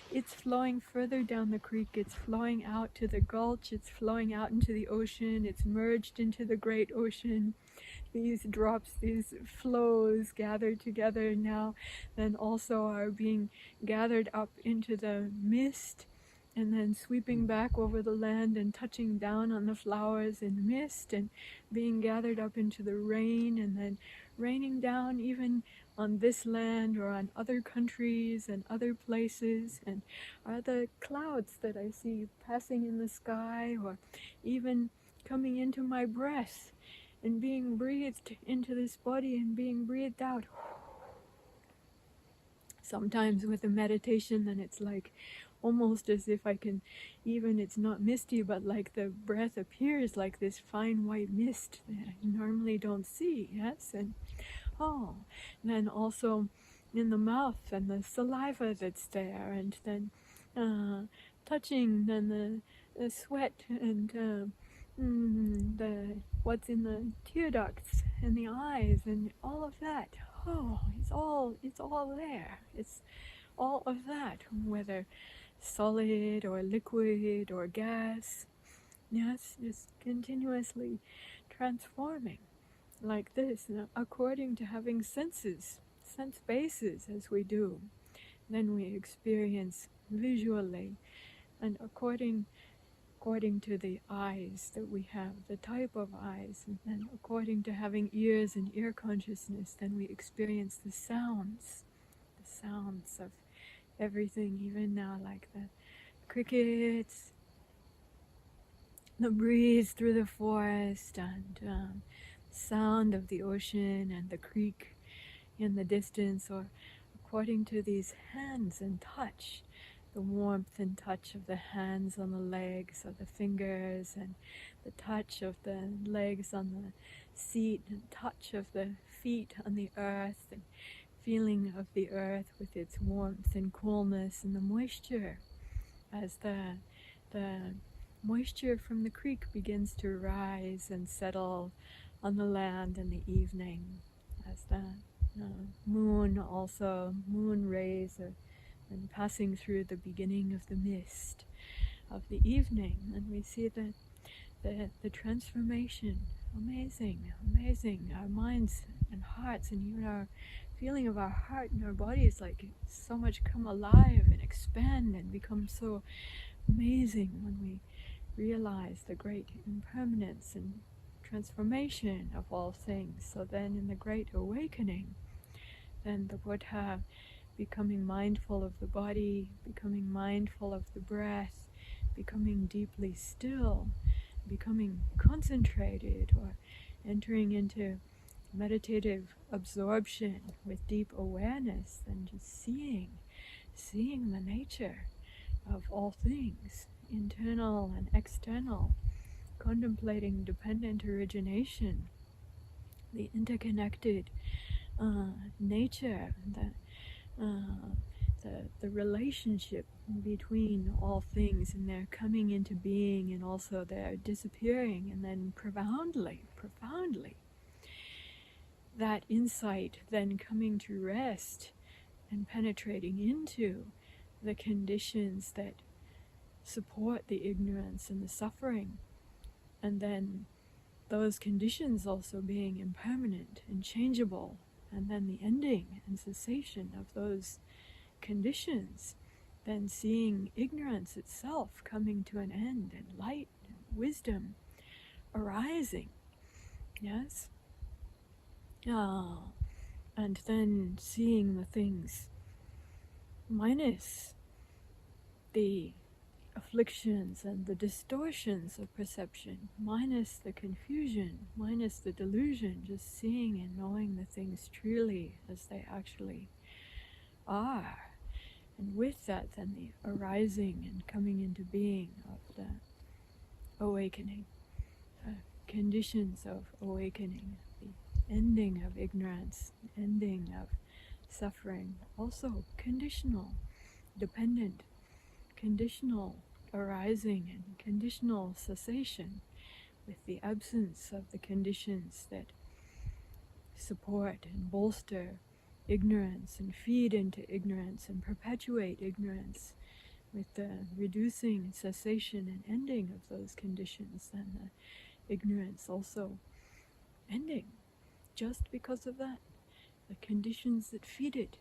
it's flowing further down the creek, it's flowing out to the gulch, it's flowing out into the ocean, it's merged into the great ocean. These drops, these flows gathered together now, then also are being gathered up into the mist, and then sweeping back over the land and touching down on the flowers in mist, and being gathered up into the rain, and then raining down even on this land or on other countries and other places, and are the clouds that I see passing in the sky, or even coming into my breath and being breathed into this body and being breathed out. Sometimes with a meditation, then it's like almost as if I can, even it's not misty, but like the breath appears like this fine white mist that I normally don't see, yes? And then also in the mouth and the saliva that's there, and then touching then the sweat and the what's in the tear ducts and the eyes and all of that. It's all there. It's all of that, whether solid or liquid or gas. Yes, just continuously transforming like this, according to having sense bases as we do. Then we experience visually, and according to the eyes that we have, the type of eyes, and then according to having ears and ear consciousness, then we experience the sounds of everything, even now, like the crickets, the breeze through the forest, and sound of the ocean and the creek in the distance, or according to these hands and touch, the warmth and touch of the hands on the legs, of the fingers, and the touch of the legs on the seat, and touch of the feet on the earth, and feeling of the earth with its warmth and coolness, and the moisture as the moisture from the creek begins to rise and settle on the land in the evening, as the moon rays are and passing through the beginning of the mist of the evening, and we see the transformation. Amazing. Our minds and hearts, and even our feeling of our heart and our bodies, like so much come alive and expand and become so amazing when we realize the great impermanence and transformation of all things. So then in the great awakening, then the Buddha becoming mindful of the body, becoming mindful of the breath, becoming deeply still, becoming concentrated, or entering into meditative absorption with deep awareness, and just seeing the nature of all things, internal and external, contemplating dependent origination, the interconnected nature, the relationship between all things, and their coming into being, and also their disappearing, and then profoundly, that insight then coming to rest and penetrating into the conditions that support the ignorance and the suffering, and then those conditions also being impermanent and changeable, and then the ending and cessation of those conditions, then seeing ignorance itself coming to an end, and light and wisdom arising, yes? And then seeing the things minus the afflictions and the distortions of perception, minus the confusion, minus the delusion, just seeing and knowing the things truly as they actually are. And with that, then the arising and coming into being of the awakening, conditions of awakening, the ending of ignorance, ending of suffering, also conditional, dependent, conditional arising and conditional cessation, with the absence of the conditions that support and bolster ignorance and feed into ignorance and perpetuate ignorance, with the reducing, cessation, and ending of those conditions, then the ignorance also ending. Just because of that, the conditions that feed it,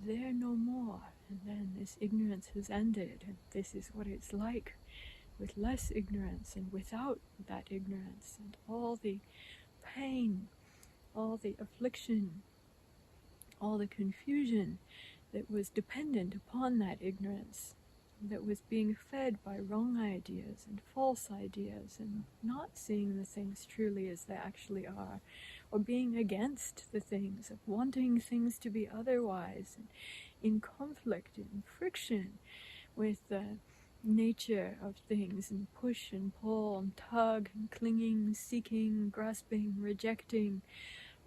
they're no more, and then this ignorance has ended, and this is what it's like with less ignorance and without that ignorance, and all the pain, all the affliction, all the confusion that was dependent upon that ignorance, that was being fed by wrong ideas and false ideas, and not seeing the things truly as they actually are, or being against the things, of wanting things to be otherwise, and in conflict and friction with the nature of things, and push and pull and tug and clinging, seeking, grasping, rejecting,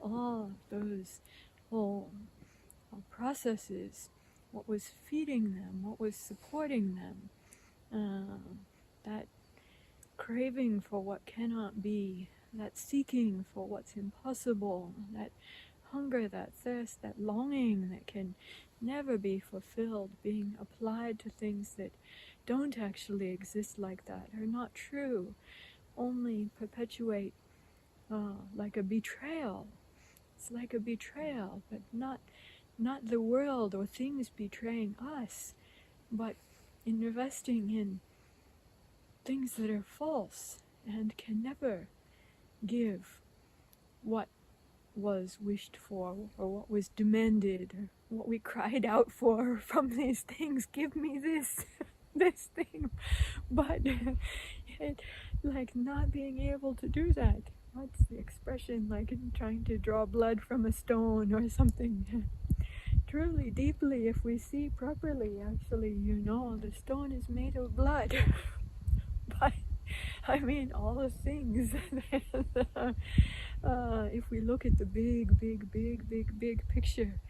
all of those whole processes, what was feeding them, what was supporting them, that craving for what cannot be, that seeking for what's impossible, that hunger, that thirst, that longing that can never be fulfilled, being applied to things that don't actually exist like that, are not true, only perpetuate like a betrayal. It's like a betrayal, but not the world or things betraying us, but investing in things that are false and can never give what was wished for, or what was demanded, or what we cried out for from these things. Give me this, this thing. But like not being able to do that. What's the expression? Like trying to draw blood from a stone or something. Truly, deeply, if we see properly, actually, the stone is made of blood. But, I mean, all the things. If we look at the big picture,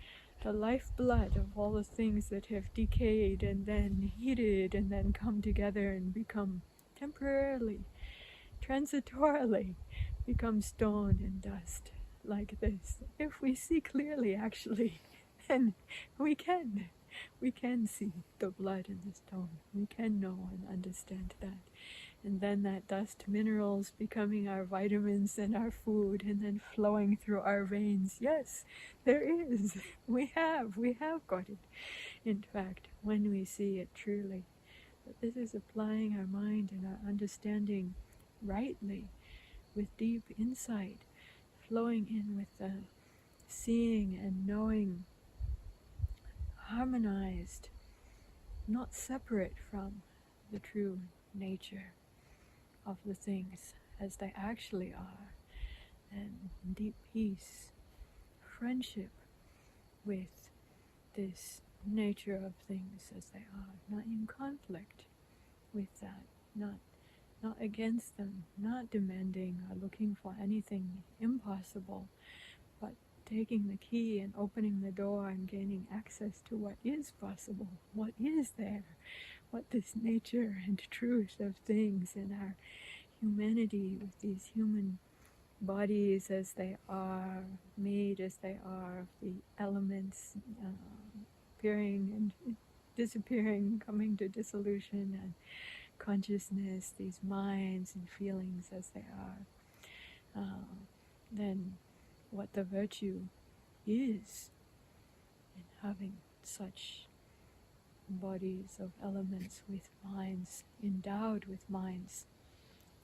the lifeblood of all the things that have decayed and then heated and then come together and become temporarily, transitorily, become stone and dust like this. If we see clearly, actually, then we can see the blood in the stone. We can know and understand that. And then that dust minerals becoming our vitamins and our food, and then flowing through our veins. Yes, there is. We have got it. In fact, when we see it truly. But this is applying our mind and our understanding rightly, with deep insight, flowing in with the seeing and knowing, harmonized, not separate from the true nature of the things as they actually are, and deep peace, friendship with this nature of things as they are, not in conflict with that, not against them, not demanding or looking for anything impossible, but taking the key and opening the door and gaining access to what is possible, what is there, what this nature and truth of things in our humanity, with these human bodies as they are, made as they are, of the elements appearing and disappearing, coming to dissolution, and consciousness, these minds and feelings as they are, then what the virtue is in having such bodies of elements with minds, endowed with minds,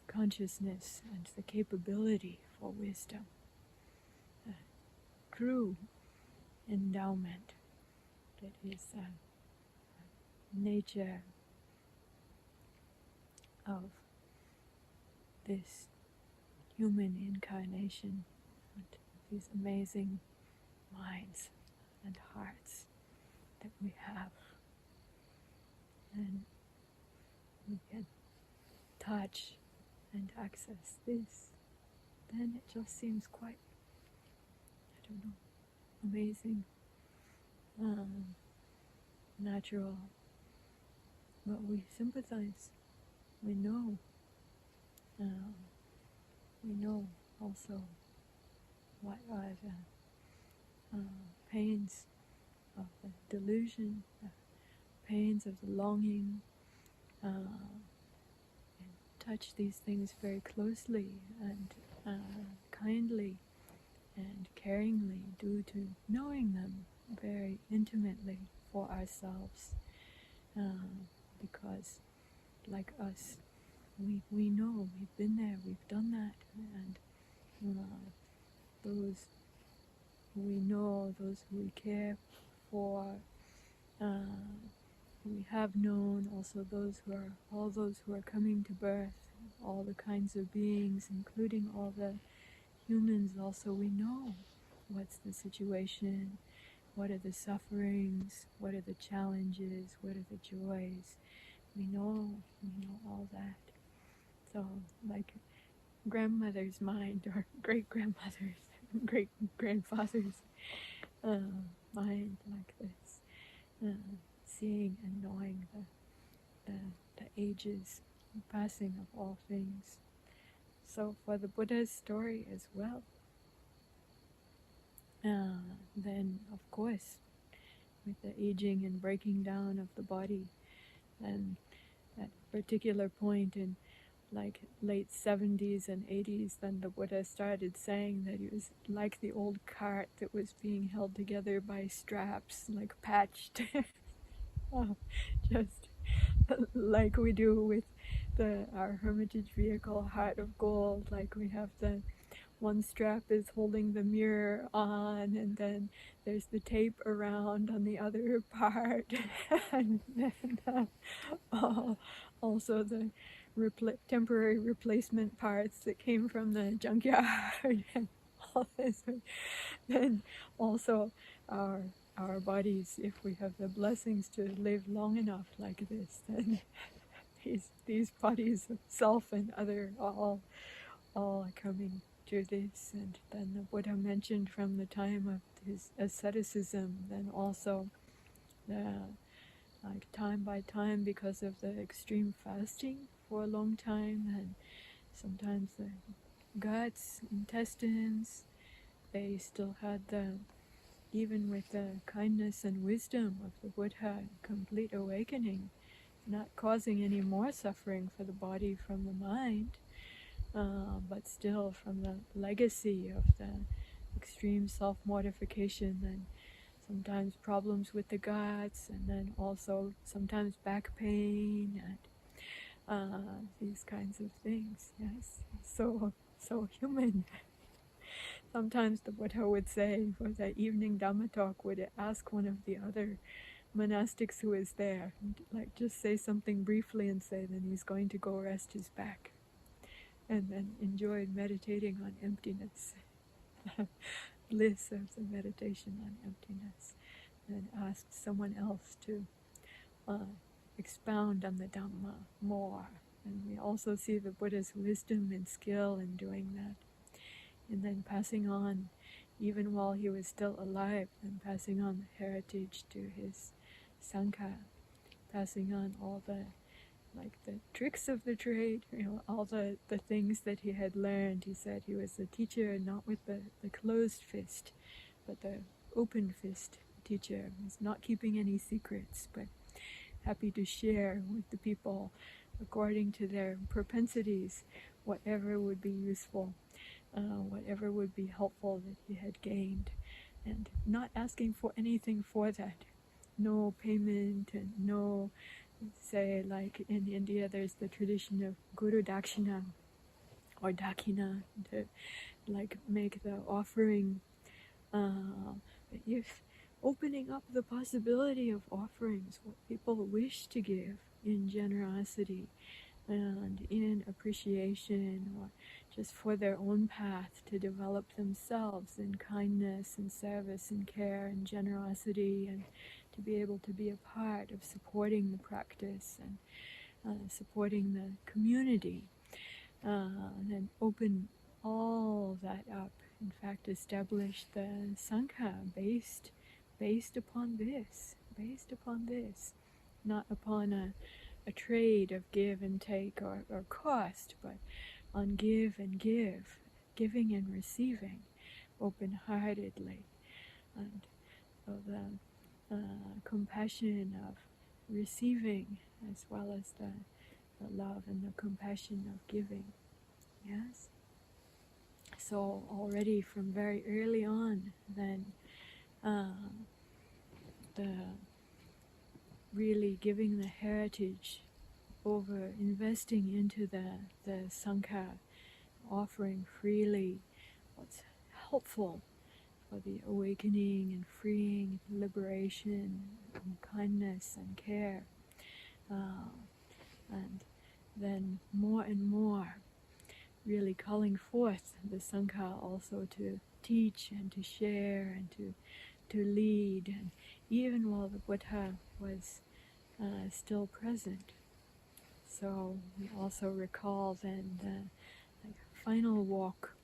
consciousness, and the capability for wisdom. A true endowment that is the nature of this human incarnation, and these amazing minds and hearts that we have. And we can touch and access this, then it just seems quite, amazing, natural. But we sympathize, we know we know also what are the pains of the delusion, the pains of the longing, and touch these things very closely and kindly and caringly due to knowing them very intimately for ourselves, because like us, we know, we've been there, we've done that, and those we know, those who we care for, we have known, also all those who are coming to birth, all the kinds of beings, including all the humans also, we know what's the situation, what are the sufferings, what are the challenges, what are the joys. We know all that. So like grandmother's mind or great-grandmother's, great-grandfather's mind like this, seeing and knowing the ages, the passing of all things. So for the Buddha's story as well, then of course with the aging and breaking down of the body, and at a particular point in like late 70s and 80s, then the Buddha started saying that he was like the old cart that was being held together by straps, like patched, just like we do with our Hermitage vehicle, Heart of Gold. Like we have the one strap is holding the mirror on, and then there's the tape around on the other part, and then also the temporary replacement parts that came from the junkyard and all this. And also our bodies, if we have the blessings to live long enough like this, then these bodies of self and other all are coming to this. And then the Buddha mentioned from the time of his asceticism, then also like time by time, because of the extreme fasting for a long time, and sometimes the guts, intestines, they still had even with the kindness and wisdom of the Buddha, complete awakening, not causing any more suffering for the body from the mind, but still from the legacy of the extreme self-mortification, and sometimes problems with the guts, and then also sometimes back pain, and these kinds of things. Yes, so human. Sometimes the Buddha would say, for the evening Dhamma talk, would ask one of the other monastics who is there, like just say something briefly and say, then he's going to go rest his back, and then enjoyed meditating on emptiness, bliss of the meditation on emptiness, and asked someone else to expound on the Dhamma more. And we also see the Buddha's wisdom and skill in doing that, and then passing on, even while he was still alive, and passing on the heritage to his Sangha, passing on all the tricks of the trade, all the things that he had learned. He said he was a teacher not with the closed fist, but the open fist teacher. He's not keeping any secrets, but happy to share with the people according to their propensities, whatever would be useful, whatever would be helpful that he had gained, and not asking for anything for that. No payment, and no, say like in India there's the tradition of Guru Dakshina or Dakina, to like make the offering, if opening up the possibility of offerings, what people wish to give in generosity and in appreciation, or just for their own path to develop themselves in kindness and service and care and generosity, and to be able to be a part of supporting the practice and supporting the community, and then open all that up. In fact, establish the Sangha based upon this, not upon a trade of give and take or cost, but on give and give, giving and receiving open-heartedly. And so the compassion of receiving as well as the love and the compassion of giving. Yes? So already from very early on, then the really giving the heritage over, investing into the Sangha, offering freely what's helpful for the awakening and freeing, liberation, and kindness and care. And then more and more really calling forth the Sangha also to teach and to share and to lead, and even while the Buddha was still present. So we also recall then the final walk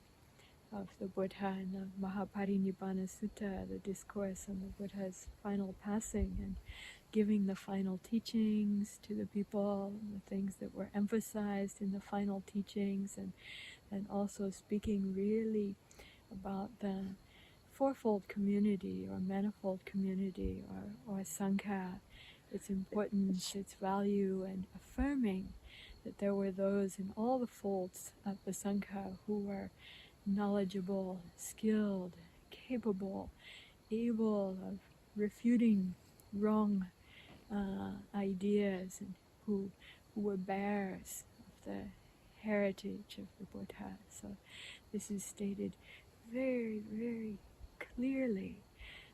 of the Buddha in the Mahaparinibbana Sutta, the discourse on the Buddha's final passing, and giving the final teachings to the people, the things that were emphasized in the final teachings, and also speaking really about the fourfold community or manifold community or Sangha, its importance, its value, and affirming that there were those in all the folds of the Sangha who were knowledgeable, skilled, capable, able of refuting wrong ideas, and who were bearers of the heritage of the Buddha. So this is stated very, very clearly.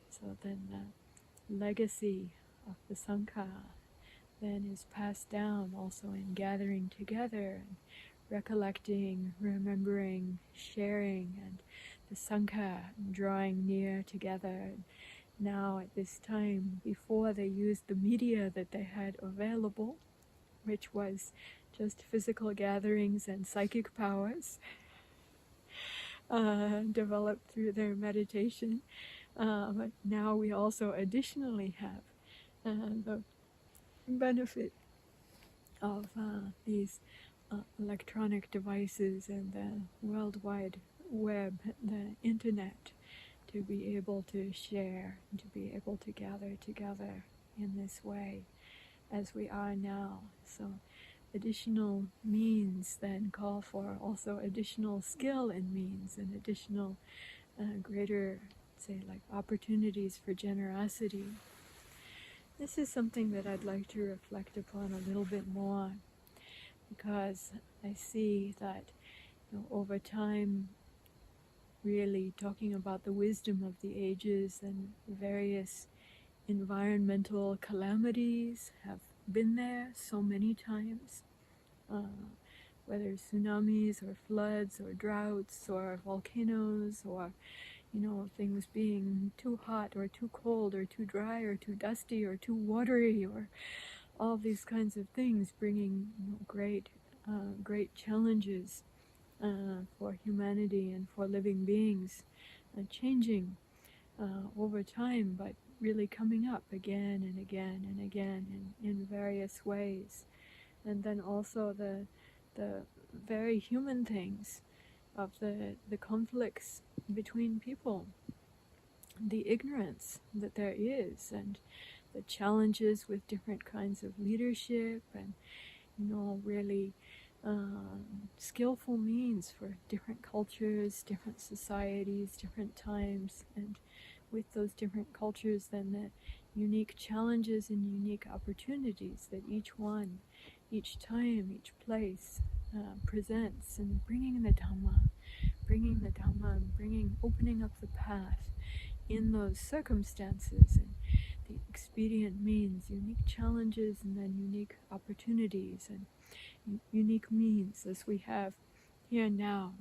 So then the legacy of the Sangha then is passed down also in gathering together and recollecting, remembering, sharing, and the Sangha drawing near together. Now at this time, before they used the media that they had available, which was just physical gatherings and psychic powers developed through their meditation, but now we also additionally have the benefit of these electronic devices and the World Wide Web, the internet, to be able to share and to be able to gather together in this way as we are now. So additional means then call for also additional skill and means and additional greater, say, like opportunities for generosity. This is something that I'd like to reflect upon a little bit more, because I see that over time, really talking about the wisdom of the ages and various environmental calamities have been there so many times, whether tsunamis or floods or droughts or volcanoes or things being too hot or too cold or too dry or too dusty or too watery, or all these kinds of things bringing great challenges for humanity and for living beings, changing over time, but really coming up again and again and again in various ways. And then also the very human things of the conflicts between people, the ignorance that there is, and the challenges with different kinds of leadership, and really skillful means for different cultures, different societies, different times, and with those different cultures then the unique challenges and unique opportunities that each one, each time, each place presents, and bringing the Dhamma, and opening up the path in those circumstances, and the expedient means, unique challenges, and then unique opportunities and unique means as we have here now.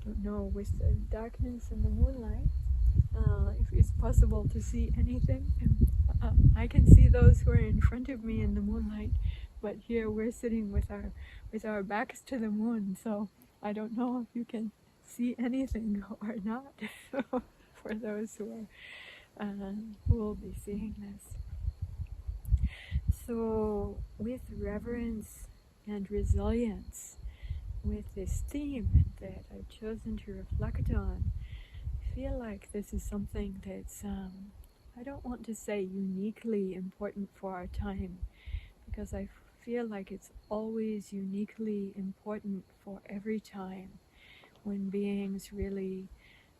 Don't know, with the darkness and the moonlight, if it's possible to see anything. I can see those who are in front of me in the moonlight, but here we're sitting with our backs to the moon, so I don't know if you can see anything or not for those who will be seeing this. So with reverence and resilience, with this theme that I've chosen to reflect on, I feel like this is something that's, I don't want to say uniquely important for our time, because I feel like it's always uniquely important for every time when beings really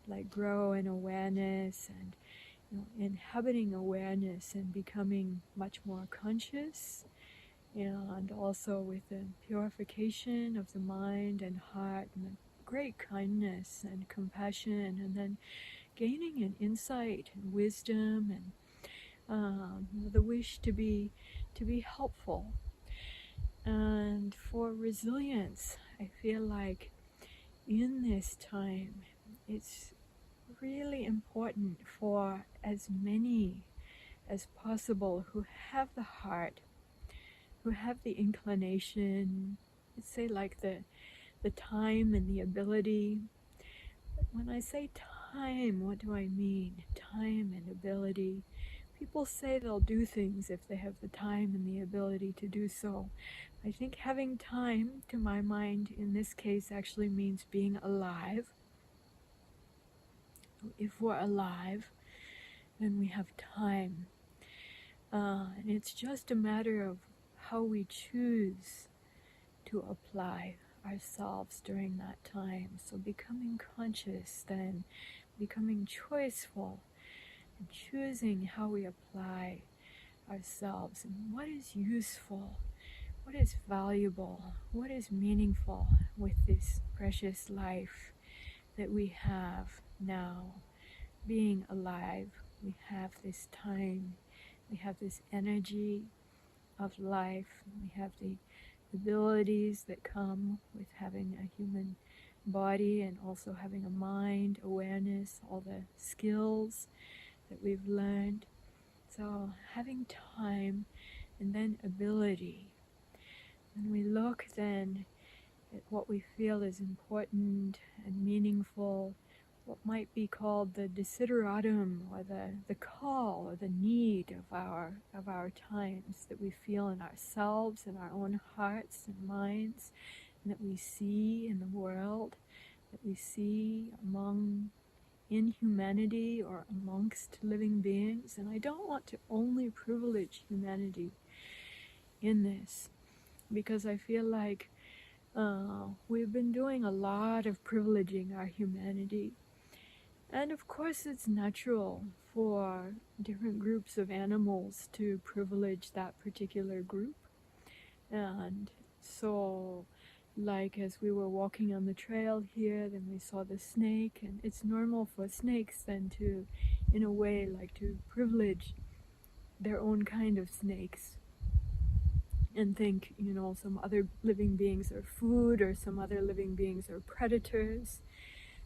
like grow in awareness and inhabiting awareness and becoming much more conscious, and also with the purification of the mind and heart and the great kindness and compassion, and then gaining an insight and wisdom and the wish to be helpful. And for resilience, I feel like in this time it's really important for as many as possible who have the heart, who have the inclination, let's say like the time and the ability. When I say time, what do I mean? Time and ability. People say they'll do things if they have the time and the ability to do so. I think having time, to my mind, in this case actually means being alive. If we're alive, then we have time. And it's just a matter of how we choose to apply ourselves during that time. So becoming conscious, then becoming choiceful, and choosing how we apply ourselves and what is useful, what is valuable, what is meaningful with this precious life that we have now. Being alive, we have this time, we have this energy of life, we have the abilities that come with having a human body and also having a mind, awareness, all the skills that we've learned. So having time and then ability. When we look then at what we feel is important and meaningful, what might be called the desideratum, or the call or the need of our times that we feel in ourselves, in our own hearts and minds, and that we see in the world, that we see in humanity or amongst living beings. And I don't want to only privilege humanity in this, because I feel like we've been doing a lot of privileging our humanity. And of course it's natural for different groups of animals to privilege that particular group. And so, like as we were walking on the trail here, then we saw the snake, and it's normal for snakes then to, in a way, like to privilege their own kind of snakes and think, some other living beings are food, or some other living beings are predators.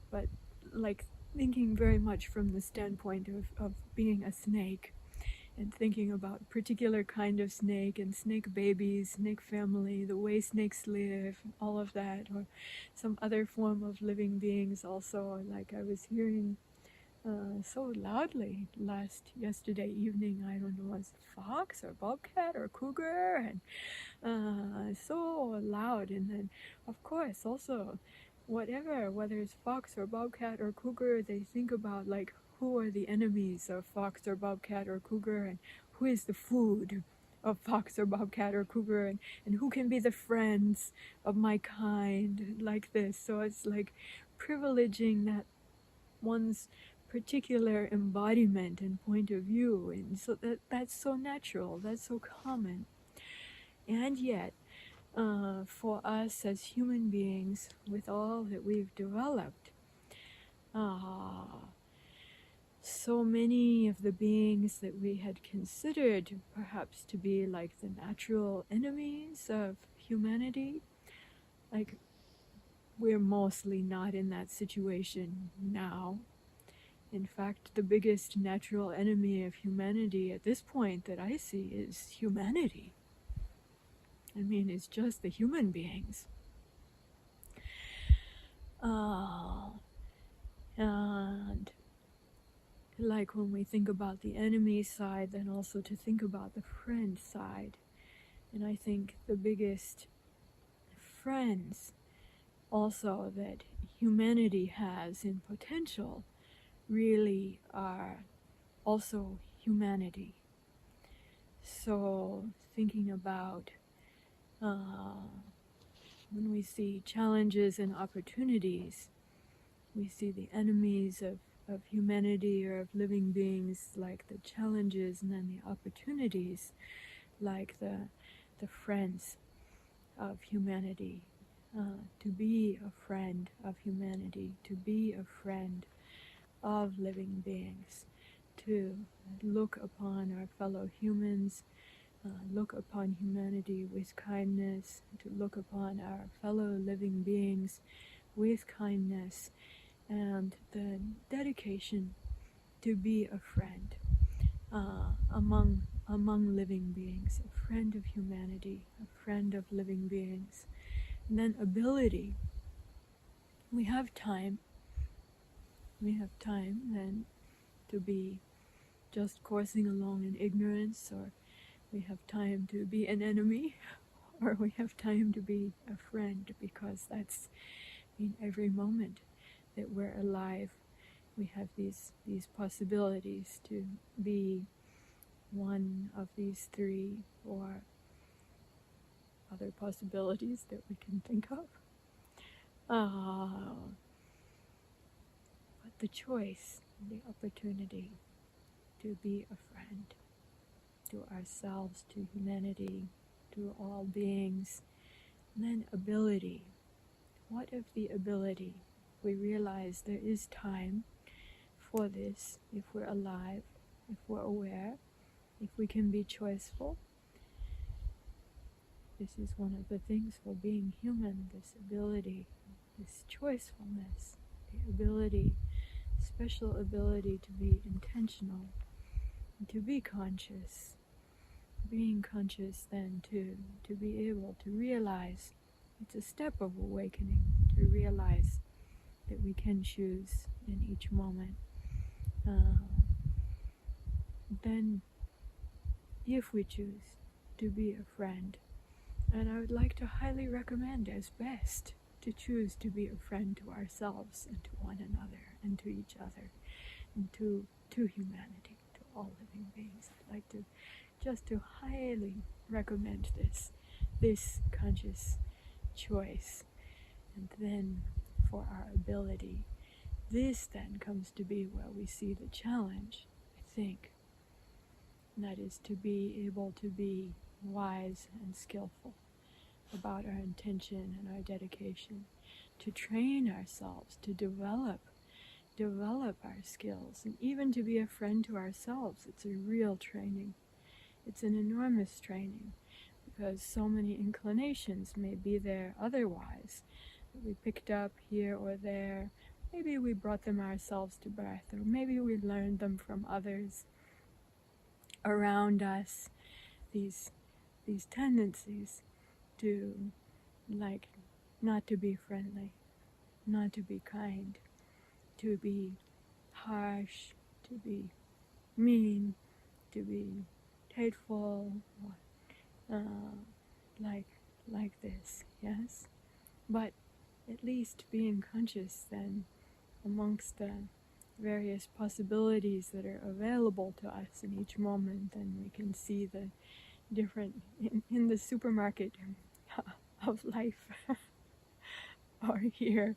But like thinking very much from the standpoint of being a snake, and thinking about particular kind of snake and snake babies, snake family, the way snakes live, all of that, or some other form of living beings also. Like I was hearing so loudly yesterday evening, I don't know, was it fox or bobcat or cougar, and so loud. And then of course also whether it's fox or bobcat or cougar, they think about like who are the enemies of fox or bobcat or cougar, and who is the food of fox or bobcat or cougar, and who can be the friends of my kind, like this. So it's like privileging that one's particular embodiment and point of view, and so that's so natural, that's so common. And yet for us as human beings, with all that we've developed, so many of the beings that we had considered perhaps to be like the natural enemies of humanity, like we're mostly not in that situation now. In fact, the biggest natural enemy of humanity at this point that I see is humanity. I mean, it's just the human beings. And like when we think about the enemy side, then also to think about the friend side. And I think the biggest friends also that humanity has in potential really are also humanity. So thinking about when we see challenges and opportunities, we see the enemies of humanity or of living beings like the challenges, and then the opportunities like the friends of humanity. To be a friend of humanity, to be a friend of living beings, to look upon our fellow humans, look upon humanity with kindness, to look upon our fellow living beings with kindness, and the dedication to be a friend among living beings, a friend of humanity, a friend of living beings. And then ability. We have time then to be just coursing along in ignorance, or we have time to be an enemy, or we have time to be a friend, because that's in every moment that we're alive. We have these possibilities to be one of these three, or other possibilities that we can think of. But the choice, the opportunity to be a friend to ourselves, to humanity, to all beings. And then ability. What of the ability? We realize there is time for this if we're alive, if we're aware, if we can be choiceful. This is one of the things for being human, this ability, this choicefulness, the ability, special ability to be intentional, and to be conscious. Being conscious then to be able to realize, it's a step of awakening, to realize that we can choose in each moment. Then, if we choose to be a friend, and I would like to highly recommend as best to choose to be a friend to ourselves and to one another and to each other and to humanity, to all living beings. I'd like to highly recommend this conscious choice. And then for our ability, this then comes to be where we see the challenge, I think. And that is to be able to be wise and skillful about our intention and our dedication, to train ourselves, to develop our skills, and even to be a friend to ourselves. It's a real training. It's an enormous training, because so many inclinations may be there otherwise, that we picked up here or there. Maybe we brought them ourselves to birth, or maybe we learned them from others around us. These tendencies to, like, not to be friendly, not to be kind, to be harsh, to be mean, to be hateful, like this, yes? But at least being conscious then amongst the various possibilities that are available to us in each moment, then we can see the different, in the supermarket of life, or here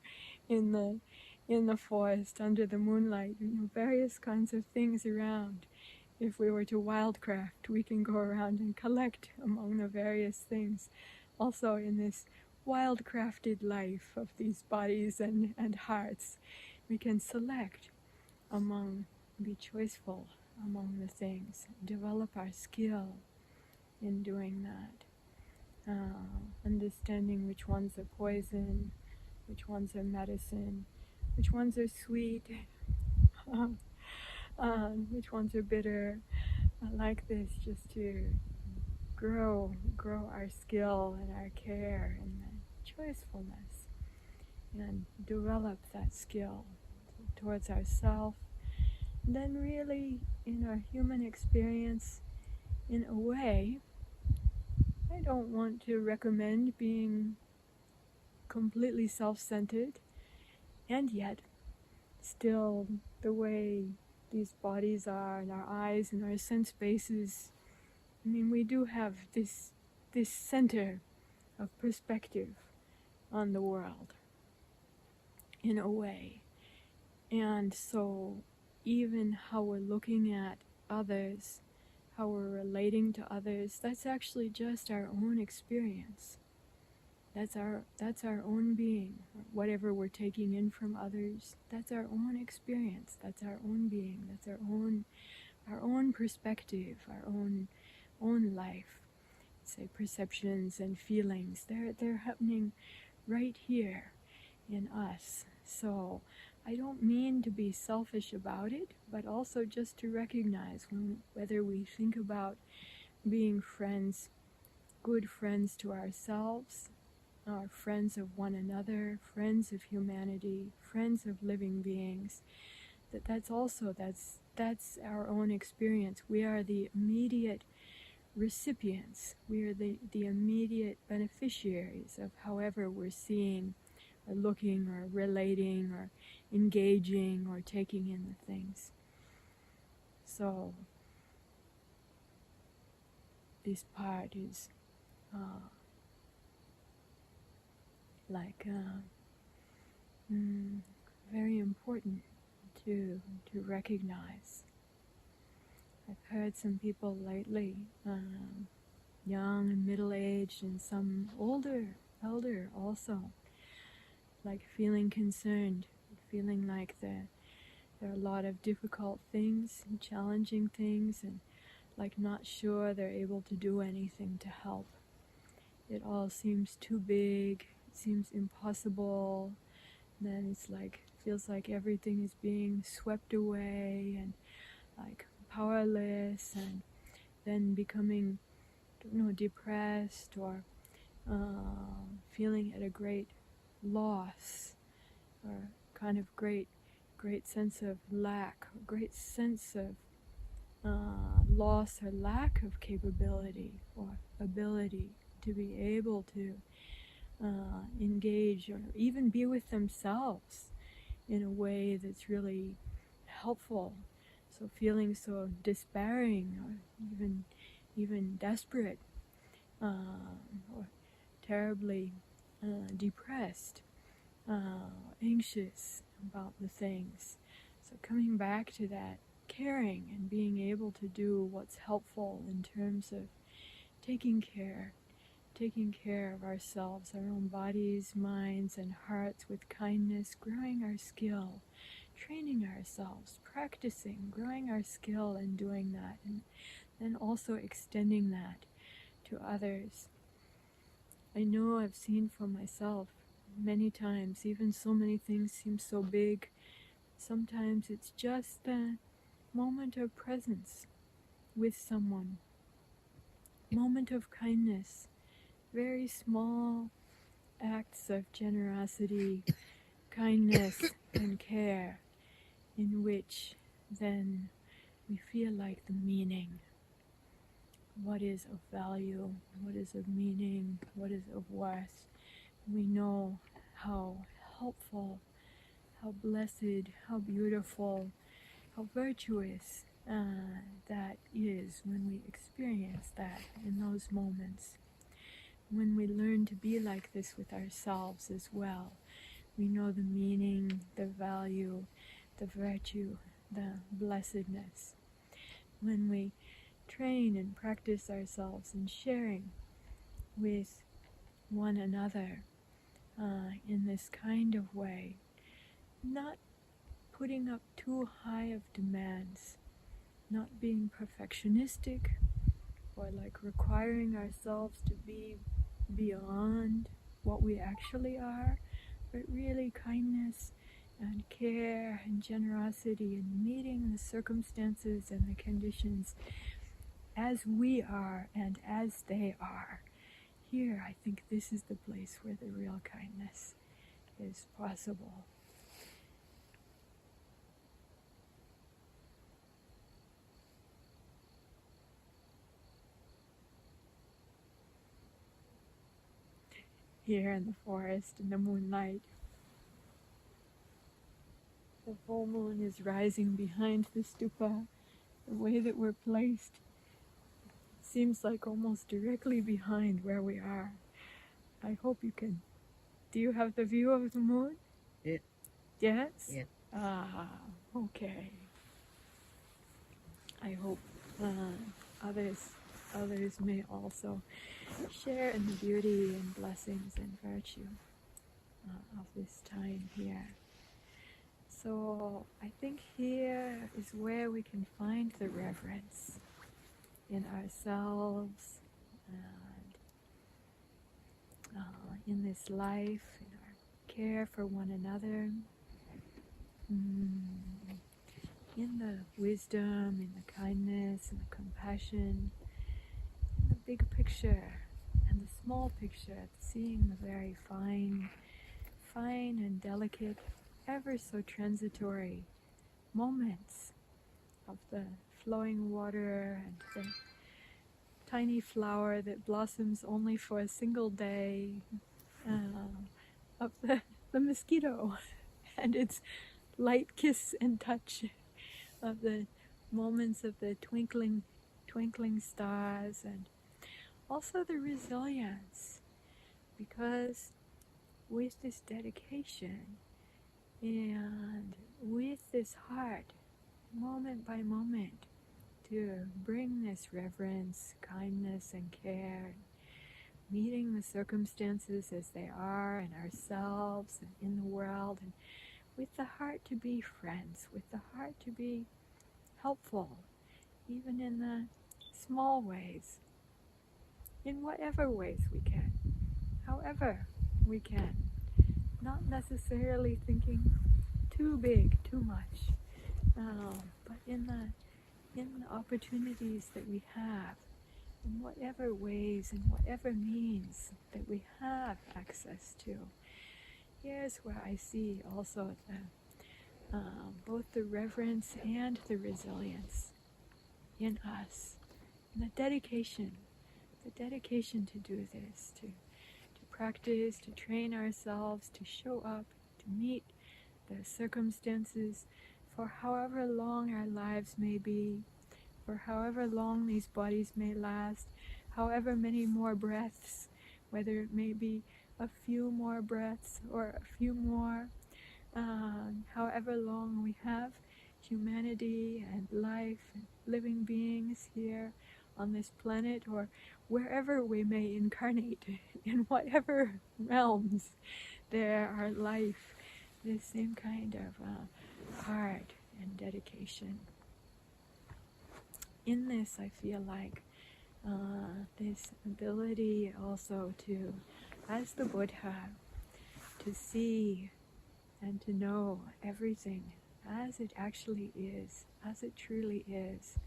in the forest under the moonlight, various kinds of things around. If we were to wildcraft, we can go around and collect among the various things. Also in this wildcrafted life of these bodies and hearts, we can select among, be choiceful among the things, develop our skill in doing that. Understanding which ones are poison, which ones are medicine, which ones are sweet, which ones are bitter, like this, just to grow our skill and our care and the choicefulness, and develop that skill towards ourselves. Then really, in our human experience, in a way, I don't want to recommend being completely self-centered, and yet still the way these bodies are, and our eyes and our sense bases, I mean, we do have this center of perspective on the world in a way. And so even how we're looking at others, how we're relating to others, that's actually just our own experience. That's our own being. Whatever we're taking in from others, that's our own experience. That's our own being. That's our own perspective, our own life. Say perceptions and feelings. They're happening right here in us. So I don't mean to be selfish about it, but also just to recognize whether we think about being friends, good friends to ourselves, friends of one another, friends of humanity, friends of living beings, that's our own experience. We are the immediate recipients. We are the immediate beneficiaries of however we're seeing or looking or relating or engaging or taking in the things. So this part is very important to recognize. I've heard some people lately, young and middle-aged and some elder also, like feeling concerned, feeling like there are a lot of difficult things and challenging things, and like not sure they're able to do anything to help. It all seems too big, it seems impossible, then it's like, feels like everything is being swept away and like powerless, and then becoming, depressed or feeling at a great loss, or kind of great sense of lack, or great sense of loss or lack of capability or ability to be able to engage or even be with themselves in a way that's really helpful. So feeling so despairing or even desperate or terribly depressed, anxious about the things. So coming back to that caring and being able to do what's helpful in terms of taking care of ourselves, our own bodies, minds, and hearts with kindness, growing our skill, training ourselves, practicing, growing our skill in doing that, and then also extending that to others. I know I've seen for myself many times, even so many things seem so big, sometimes it's just a moment of presence with someone, moment of kindness, very small acts of generosity, kindness, and care, in which then we feel like the meaning. What is of value? What is of meaning? What is of worth? We know how helpful, how blessed, how beautiful, how virtuous that is when we experience that in those moments. When we learn to be like this with ourselves as well, we know the meaning, the value, the virtue, the blessedness. When we train and practice ourselves in sharing with one another in this kind of way, not putting up too high of demands, not being perfectionistic or like requiring ourselves to be beyond what we actually are, but really kindness and care and generosity and meeting the circumstances and the conditions as we are and as they are. Here, I think this is the place where the real kindness is possible. here in the forest in the moonlight. The full moon is rising behind the stupa. The way that we're placed seems like almost directly behind where we are. I hope you can. Do you have the view of the moon? Yeah. Yes? Yeah. Okay. I hope others may also share in the beauty and blessings and virtue of this time here. So I think here is where we can find the reverence in ourselves and in this life, in our care for one another, in the wisdom, in the kindness, and the compassion, in the big picture and the small picture, seeing the very fine and delicate, ever so transitory moments of the flowing water and the tiny flower that blossoms only for a single day, of the mosquito and its light kiss and touch, of the moments of the twinkling stars, and also the resilience, because with this dedication and with this heart, moment by moment, to bring this reverence, kindness, and care, meeting the circumstances as they are in ourselves and in the world, and with the heart to be friends, with the heart to be helpful, even in the small ways, in whatever ways we can, however we can, not necessarily thinking too big, too much, but in the opportunities that we have, in whatever ways and whatever means that we have access to. Here's where I see also both the reverence and the resilience in us, and the dedication to do this, to practice, to train ourselves, to show up, to meet the circumstances for however long our lives may be, for however long these bodies may last, however many more breaths, whether it may be a few more breaths or a few more, however long we have humanity and life and living beings here on this planet, or wherever we may incarnate, in whatever realms there are life, this same kind of heart and dedication. In this, I feel like this ability also to, as the Buddha, to see and to know everything as it actually is, as it truly is,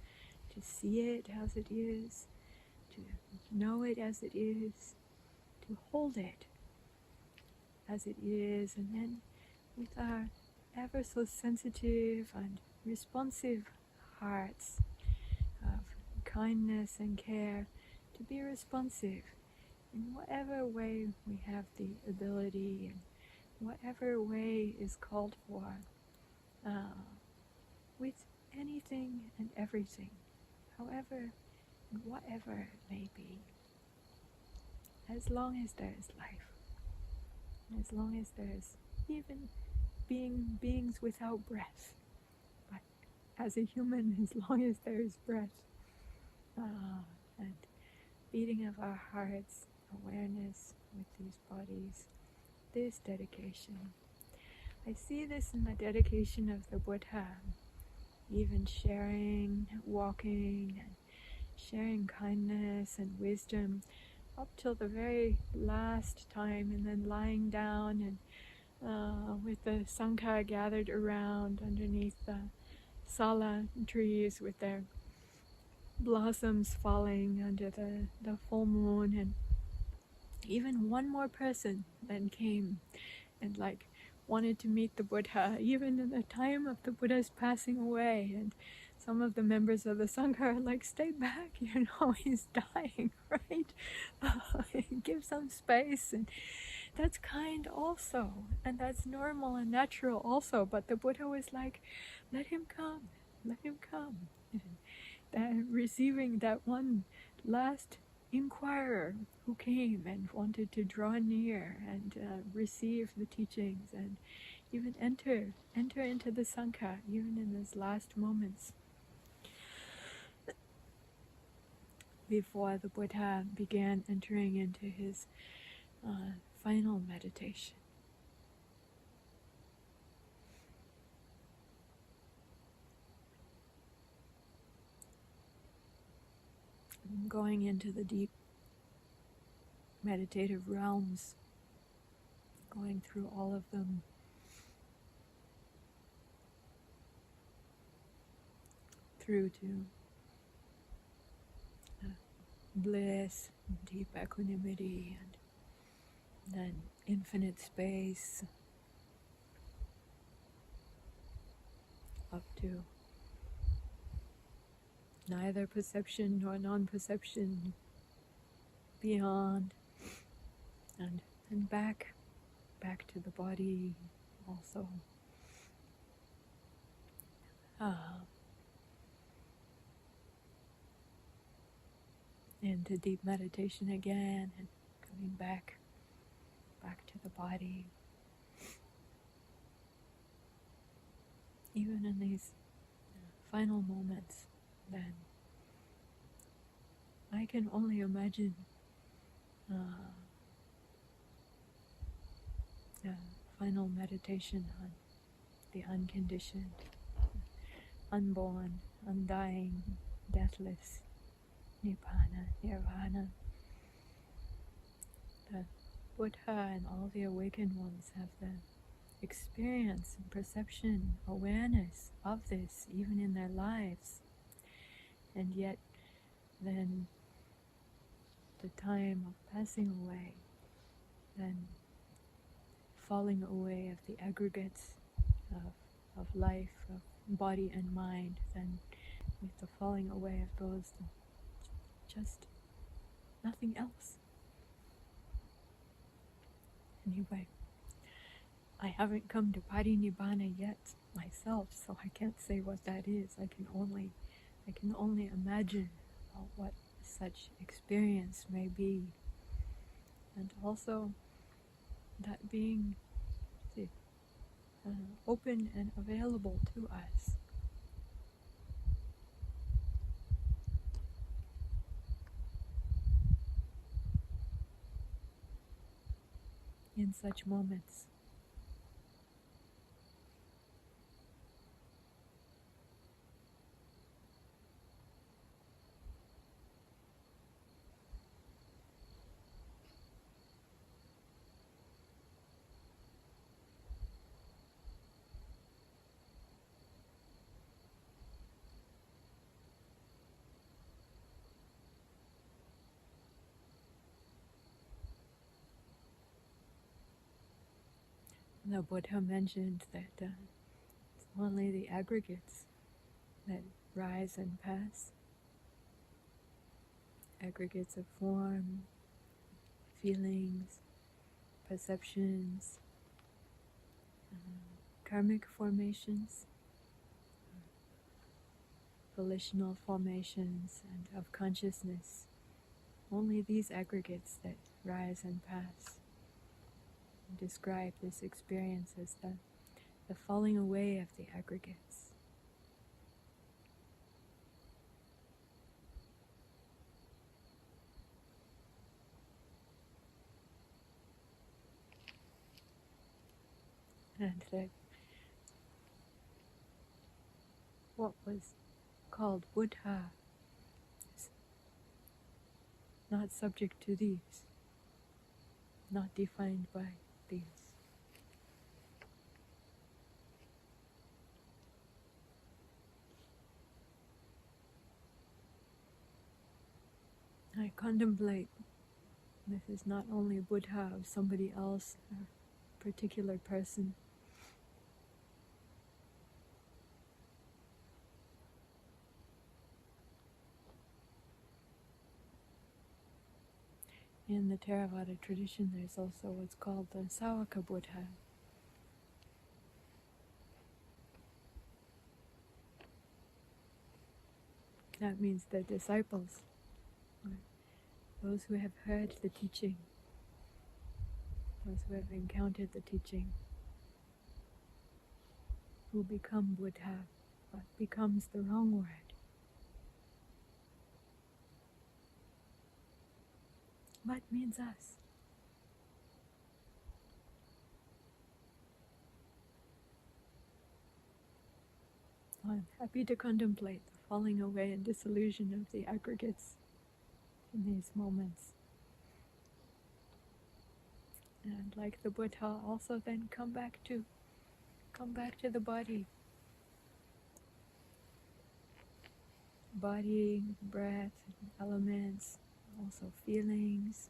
to see it as it is, to know it as it is, to hold it as it is, and then with our ever so sensitive and responsive hearts of kindness and care, to be responsive in whatever way we have the ability and whatever way is called for, with anything and everything, however and whatever it may be, as long as there is life, as long as there's even beings without breath, but as a human, as long as there is breath, and beating of our hearts, awareness with these bodies, this dedication. I see this in the dedication of the Buddha, even sharing, walking, and sharing kindness and wisdom up till the very last time, and then lying down and with the Sangha gathered around underneath the sala trees with their blossoms falling under the full moon, and even one more person then came and wanted to meet the Buddha, even in the time of the Buddha's passing away, and some of the members of the Sangha are stay back, he's dying, right? Give some space. And that's kind also, and that's normal and natural also. But the Buddha was like, let him come, let him come. That receiving that one last inquirer who came and wanted to draw near and receive the teachings and even enter into the Sangha, even in those last moments before the Buddha began entering into his final meditation. Going into the deep meditative realms, going through all of them, through to bliss, deep equanimity, and then infinite space, up to neither perception nor non-perception, beyond, and back to the body also. Into deep meditation again, and coming back to the body. Even in these final moments, then I can only imagine final meditation on the unconditioned, unborn, undying, deathless Nirvana. The Buddha and all the awakened ones have the experience and perception, awareness of this even in their lives. And yet then the time of passing away, then falling away of the aggregates of life, of body and mind, then with the falling away of those, just nothing else. Anyway, I haven't come to Parinibbana yet myself, so I can't say what that is. I can only imagine what such experience may be, and also that being open and available to us. In such moments. The Buddha mentioned that it's only the aggregates that rise and pass. Aggregates of form, feelings, perceptions, karmic formations, volitional formations, and of consciousness. Only these aggregates that rise and pass. Describe this experience as the falling away of the aggregates. And that what was called Buddha is not subject to these, not defined by these. I contemplate this is not only Buddha of somebody else, a particular person. In the Theravada tradition, there's also what's called the Sāvaka Buddha. That means the disciples, or those who have heard the teaching, those who have encountered the teaching, who become Buddha, but becomes the wrong word. But means us. I'm happy to contemplate the falling away and dissolution of the aggregates in these moments. And like the Buddha, also then come back to the body. Body, breath, elements, also feelings,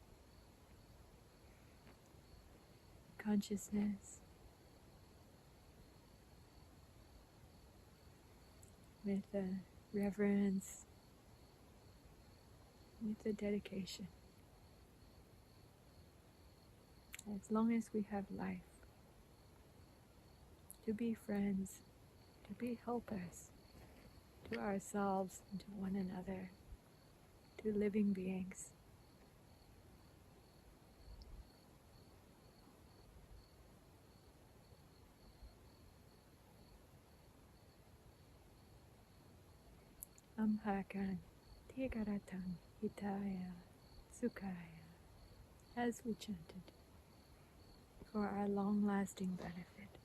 consciousness, with the reverence, with the dedication. As long as we have life, to be friends, to be helpers to ourselves and to one another, to living beings. Amhakan, Tigaratan, Hitaya, Sukhaya, as we chanted, for our long-lasting benefit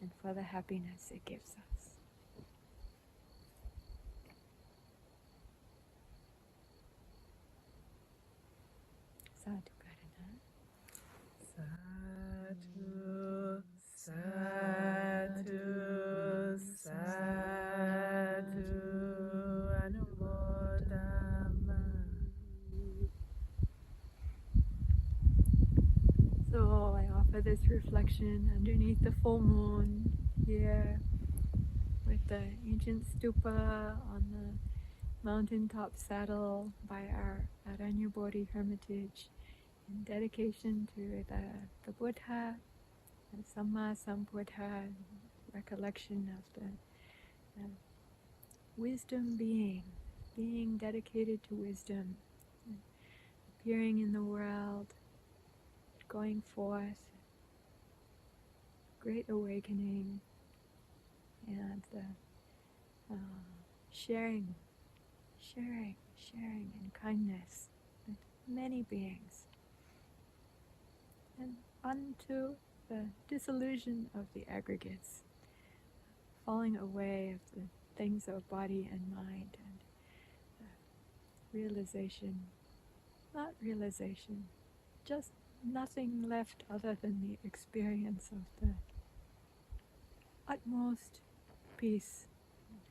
and for the happiness it gives us. Sadhu Karana. Sadhu, sadhu, sadhu, anumodama. So I offer this reflection underneath the full moon here with the ancient stupa on the mountaintop saddle by our Aranya Bodhi Hermitage in dedication to the Buddha, the Samma Sambuddha, recollection of the wisdom being dedicated to wisdom, appearing in the world, going forth, great awakening, and sharing in kindness with many beings, and unto the dissolution of the aggregates, falling away of the things of body and mind, and not realization, just nothing left other than the experience of the utmost peace,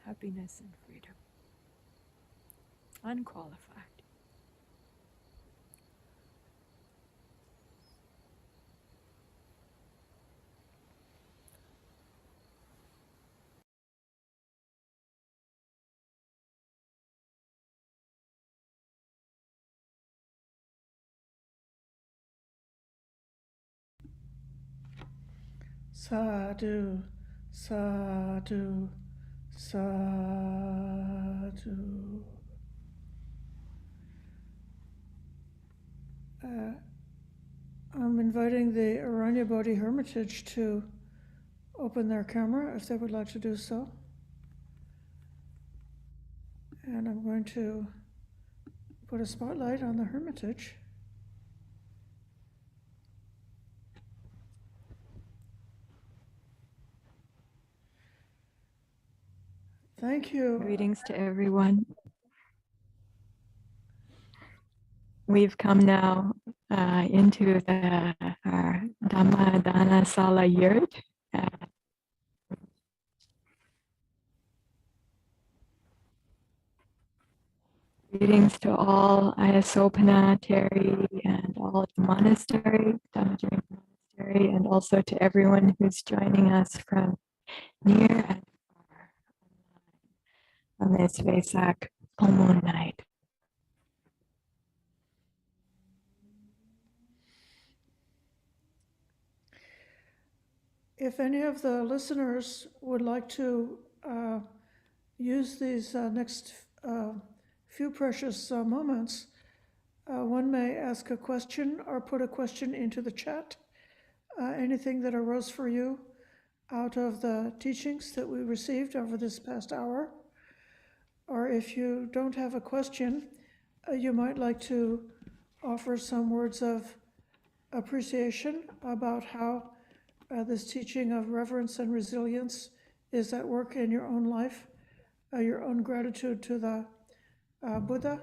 happiness, and freedom. Unqualified. Sadhu, sadhu, sadhu. I'm inviting the Aranya Bodhi Hermitage to open their camera if they would like to do so. And I'm going to put a spotlight on the Hermitage. Thank you. Greetings to everyone. We've come now into our Dhammadhana Sala yurt. Greetings to all Ayasopana, Terry, and all at the monastery, Dhammadharini Monastery, and also to everyone who's joining us from near and far on this Vesak full moon night. If any of the listeners would like to use these next few precious moments, one may ask a question or put a question into the chat. Anything that arose for you out of the teachings that we received over this past hour. Or if you don't have a question, you might like to offer some words of appreciation about how this teaching of reverence and resilience is at work in your own life, your own gratitude to the Buddha,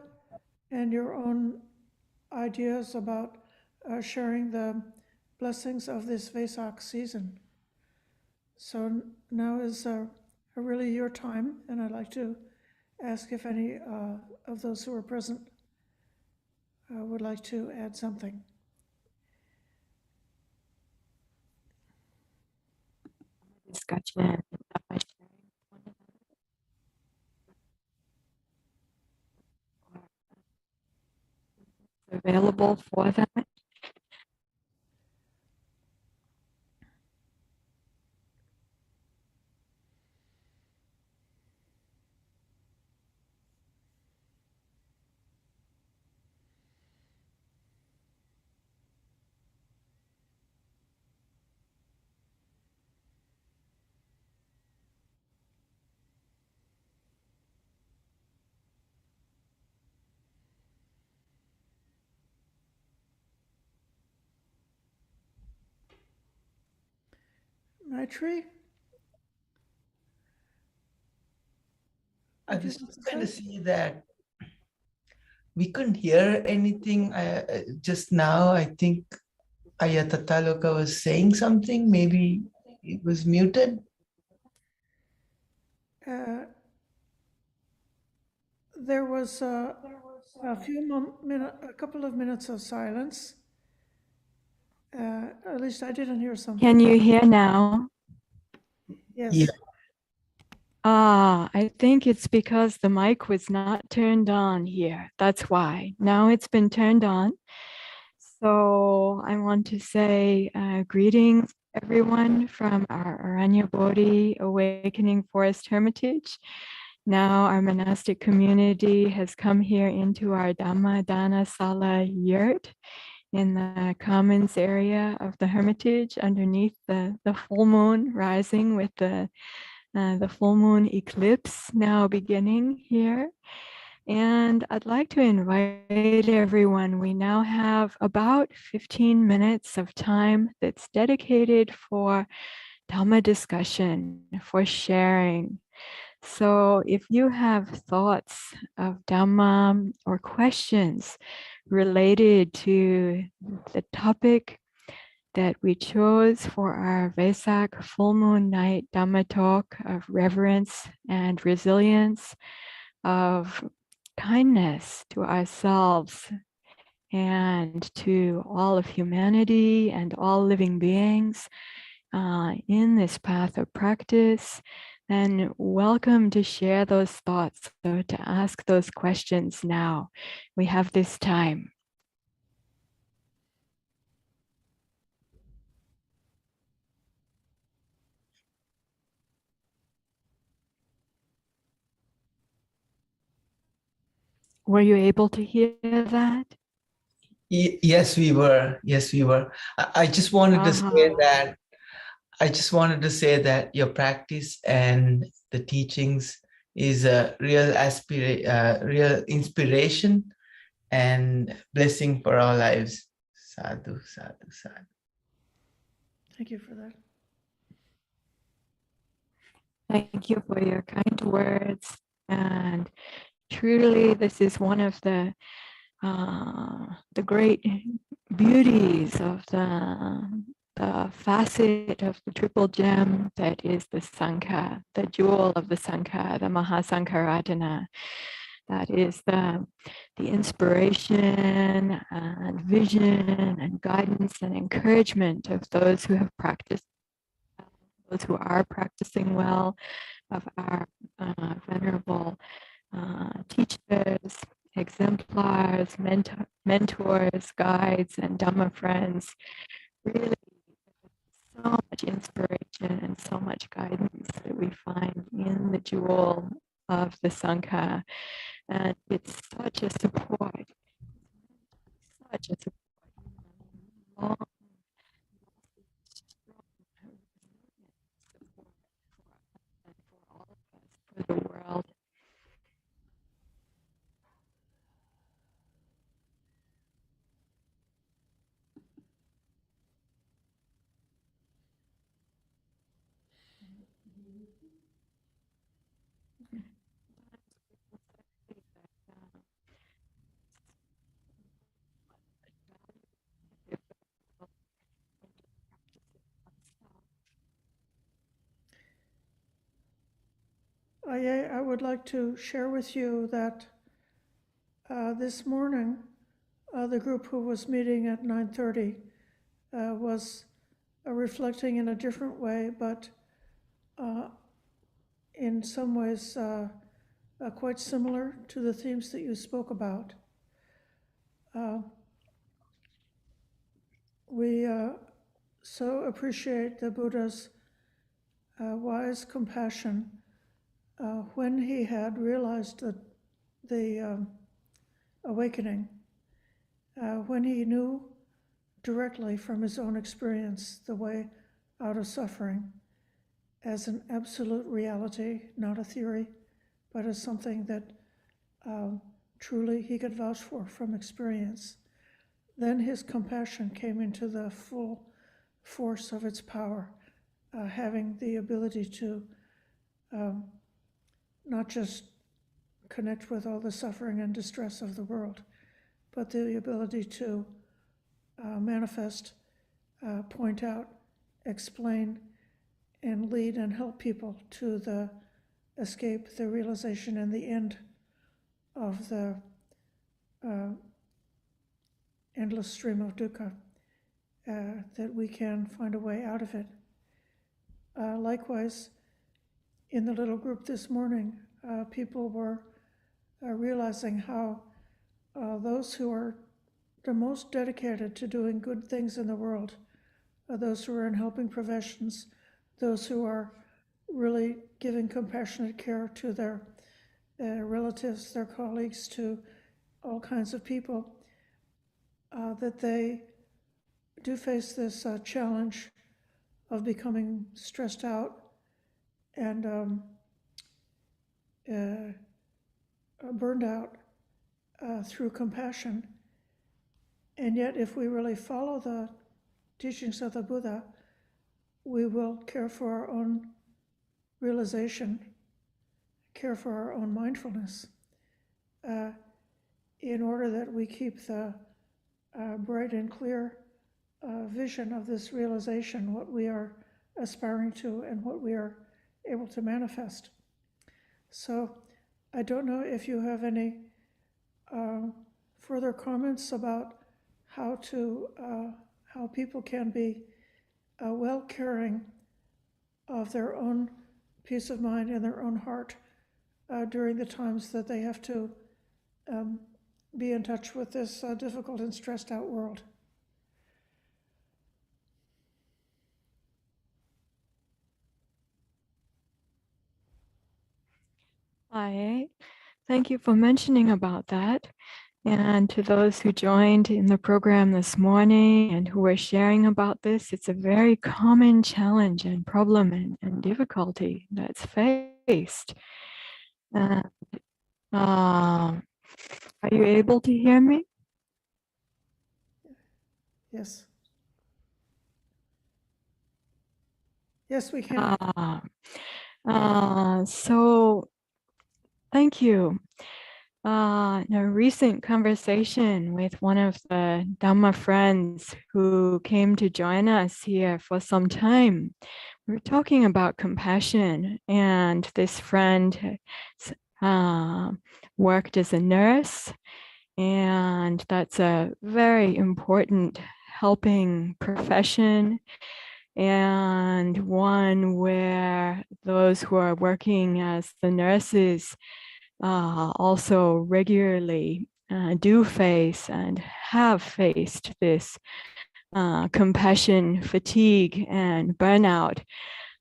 and your own ideas about sharing the blessings of this Vesak season. So now is really your time, and I'd like to ask if any of those who are present would like to add something. Discussion. Available for that. Maitri? I was just going to say that we couldn't hear anything just now. I think Ayya Tathaloka was saying something. Maybe it was muted. There was a couple of minutes of silence. At least I didn't hear something. Can you hear now? Yes. Yeah. I think it's because the mic was not turned on here. That's why. Now it's been turned on. So I want to say greetings, everyone, from our Aranya Bodhi Awakening Forest Hermitage. Now our monastic community has come here into our Dhammadhana Sala yurt in the commons area of the Hermitage underneath the full moon rising with the full moon eclipse now beginning here. And I'd like to invite everyone. We now have about 15 minutes of time that's dedicated for Dhamma discussion, for sharing. So if you have thoughts of Dhamma or questions related to the topic that we chose for our Vesak full moon night Dhamma talk of reverence and resilience, of kindness to ourselves and to all of humanity and all living beings in this path of practice, then welcome to share those thoughts, so to ask those questions now. We have this time. Were you able to hear that? Yes, we were. Yes, we were. I just wanted to say that. I just wanted to say that your practice and the teachings is a real real inspiration and blessing for our lives. Sadhu, sadhu, sadhu. Thank you for that. Thank you for your kind words. And truly, this is one of the great beauties of the facet of the triple gem that is the Sangha, the jewel of the Sangha, the Mahasankharatana. That is the inspiration and vision and guidance and encouragement of those who have practiced, those who are practicing well, of our venerable teachers, exemplars, mentors, guides, and Dhamma friends. Really, so much inspiration inspiration and so much guidance that we find in the jewel of the Sangha. And it's such a support, such a support. Long, strong, support for all of us, for the world. Ayya, I would like to share with you that this morning, the group who was meeting at 9:30 was reflecting in a different way, but in some ways quite similar to the themes that you spoke about. We so appreciate the Buddha's wise compassion when he had realized that the awakening, when he knew directly from his own experience the way out of suffering as an absolute reality, not a theory, but as something that truly he could vouch for from experience. Then his compassion came into the full force of its power, having the ability to not just connect with all the suffering and distress of the world, but the ability to manifest, point out, explain, and lead and help people to the escape, the realization, and the end of the endless stream of dukkha, that we can find a way out of it. Likewise, in the little group this morning, people were realizing how those who are the most dedicated to doing good things in the world, those who are in helping professions, those who are really giving compassionate care to their relatives, their colleagues, to all kinds of people, that they do face this challenge of becoming stressed out and burned out through compassion. And yet, if we really follow the teachings of the Buddha, we will care for our own realization, care for our own mindfulness, in order that we keep the bright and clear vision of this realization, what we are aspiring to and what we are able to manifest. So I don't know if you have any further comments about how people can be well caring of their own peace of mind and their own heart during the times that they have to be in touch with this difficult and stressed out world. Hi, thank you for mentioning about that. And to those who joined in the program this morning and who are sharing about this, it's a very common challenge and problem and difficulty that's faced. Are you able to hear me? Yes. Yes, we can. So thank you. In a recent conversation with one of the Dhamma friends who came to join us here for some time, we were talking about compassion, and this friend worked as a nurse, and that's a very important helping profession, and one where those who are working as the nurses also regularly do face and have faced this compassion fatigue and burnout.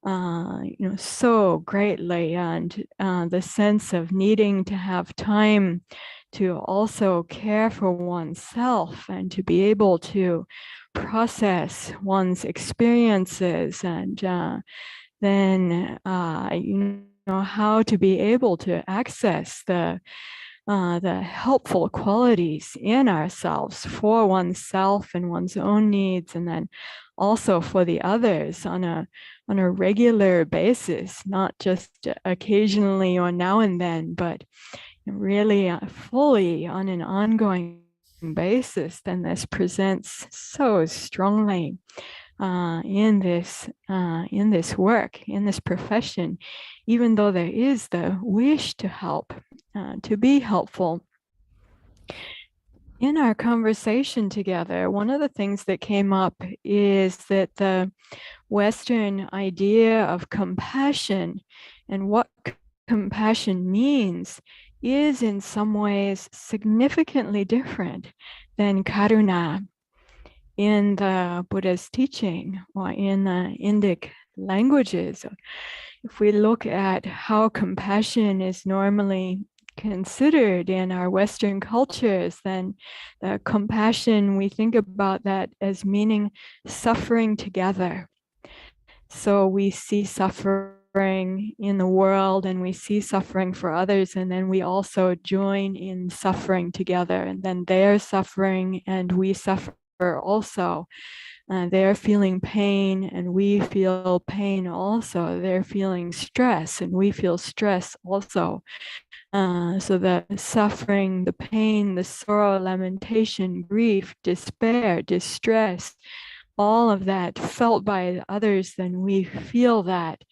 so greatly, and the sense of needing to have time to also care for oneself and to be able to process one's experiences, and then how to be able to access the helpful qualities in ourselves for oneself and one's own needs, and then also for the others on a regular basis, not just occasionally or now and then, but really fully on an ongoing basis. Then this presents so strongly in this work, in this profession, even though there is the wish to help, to be helpful. In our conversation together, one of the things that came up is that the Western idea of compassion and what compassion means is in some ways significantly different than karuna in the Buddha's teaching or in the Indic languages. If we look at how compassion is normally considered in our Western cultures, then the compassion, we think about that as meaning suffering together. So we see suffering in the world and we see suffering for others, and then we also join in suffering together, and then they're suffering and we suffer also. They're feeling pain and we feel pain also. They're feeling stress and we feel stress also. So the suffering, the pain, the sorrow, lamentation, grief, despair, distress, all of that felt by others, then we feel that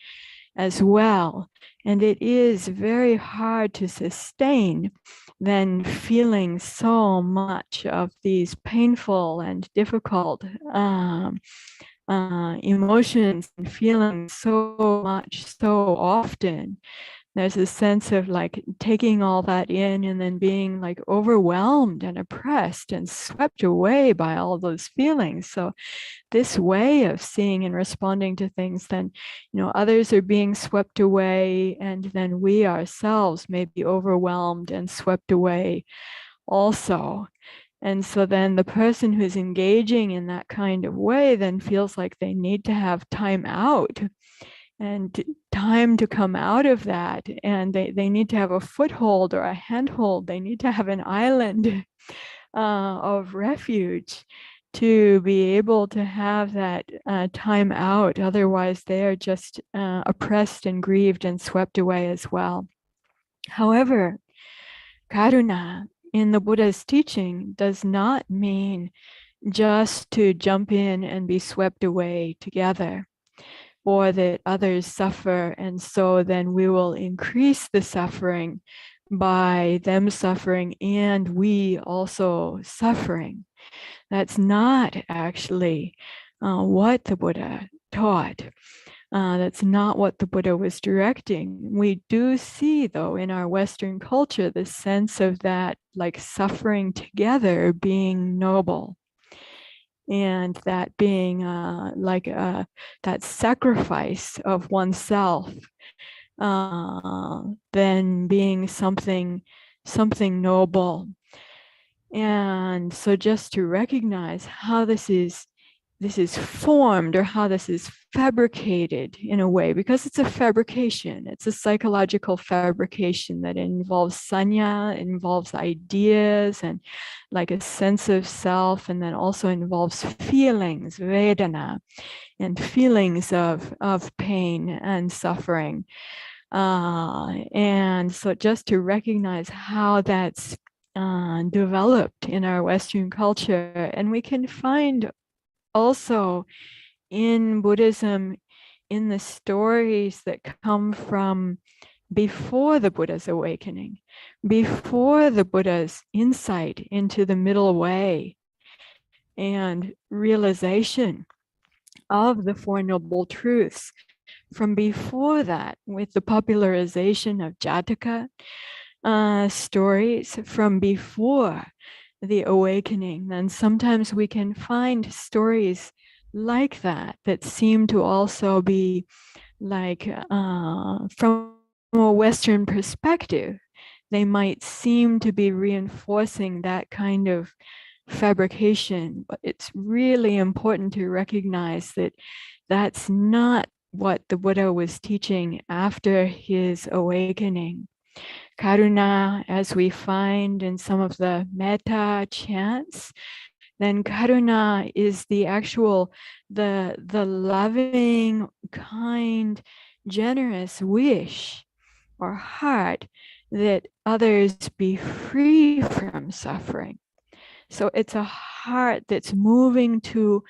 as well. And it is very hard to sustain then feeling so much of these painful and difficult emotions and feelings so much, so often. There's a sense of like taking all that in and then being like overwhelmed and oppressed and swept away by all those feelings. So this way of seeing and responding to things, then, others are being swept away, and then we ourselves may be overwhelmed and swept away also. And so then the person who's engaging in that kind of way then feels like they need to have time out and time to come out of that. And they need to have a foothold or a handhold. They need to have an island of refuge to be able to have that time out. Otherwise, they are just oppressed and grieved and swept away as well. However, karuna in the Buddha's teaching does not mean just to jump in and be swept away together, or that others suffer, and so then we will increase the suffering by them suffering and we also suffering. That's not actually what the Buddha taught. That's not what the Buddha was directing. We do see, though, in our Western culture, the sense of that like suffering together being noble, and that being that sacrifice of oneself, then being something noble. And so just to recognize how this is formed, or how this is fabricated in a way, because it's a fabrication, it's a psychological fabrication that involves sanya, it involves ideas and like a sense of self, and then also involves feelings, vedana, and feelings of pain and suffering. And so just to recognize how that's developed in our Western culture. And we can find also in Buddhism, in the stories that come from before the Buddha's awakening, before the Buddha's insight into the middle way and realization of the Four Noble Truths, from before that, with the popularization of Jataka stories from before the awakening, then sometimes we can find stories like that that seem to also be like from a Western perspective, they might seem to be reinforcing that kind of fabrication, but it's really important to recognize that that's not what the Buddha was teaching after his awakening. Karuna, as we find in some of the metta chants, then karuna is the actual, the loving, kind, generous wish or heart that others be free from suffering. So it's a heart that's moving to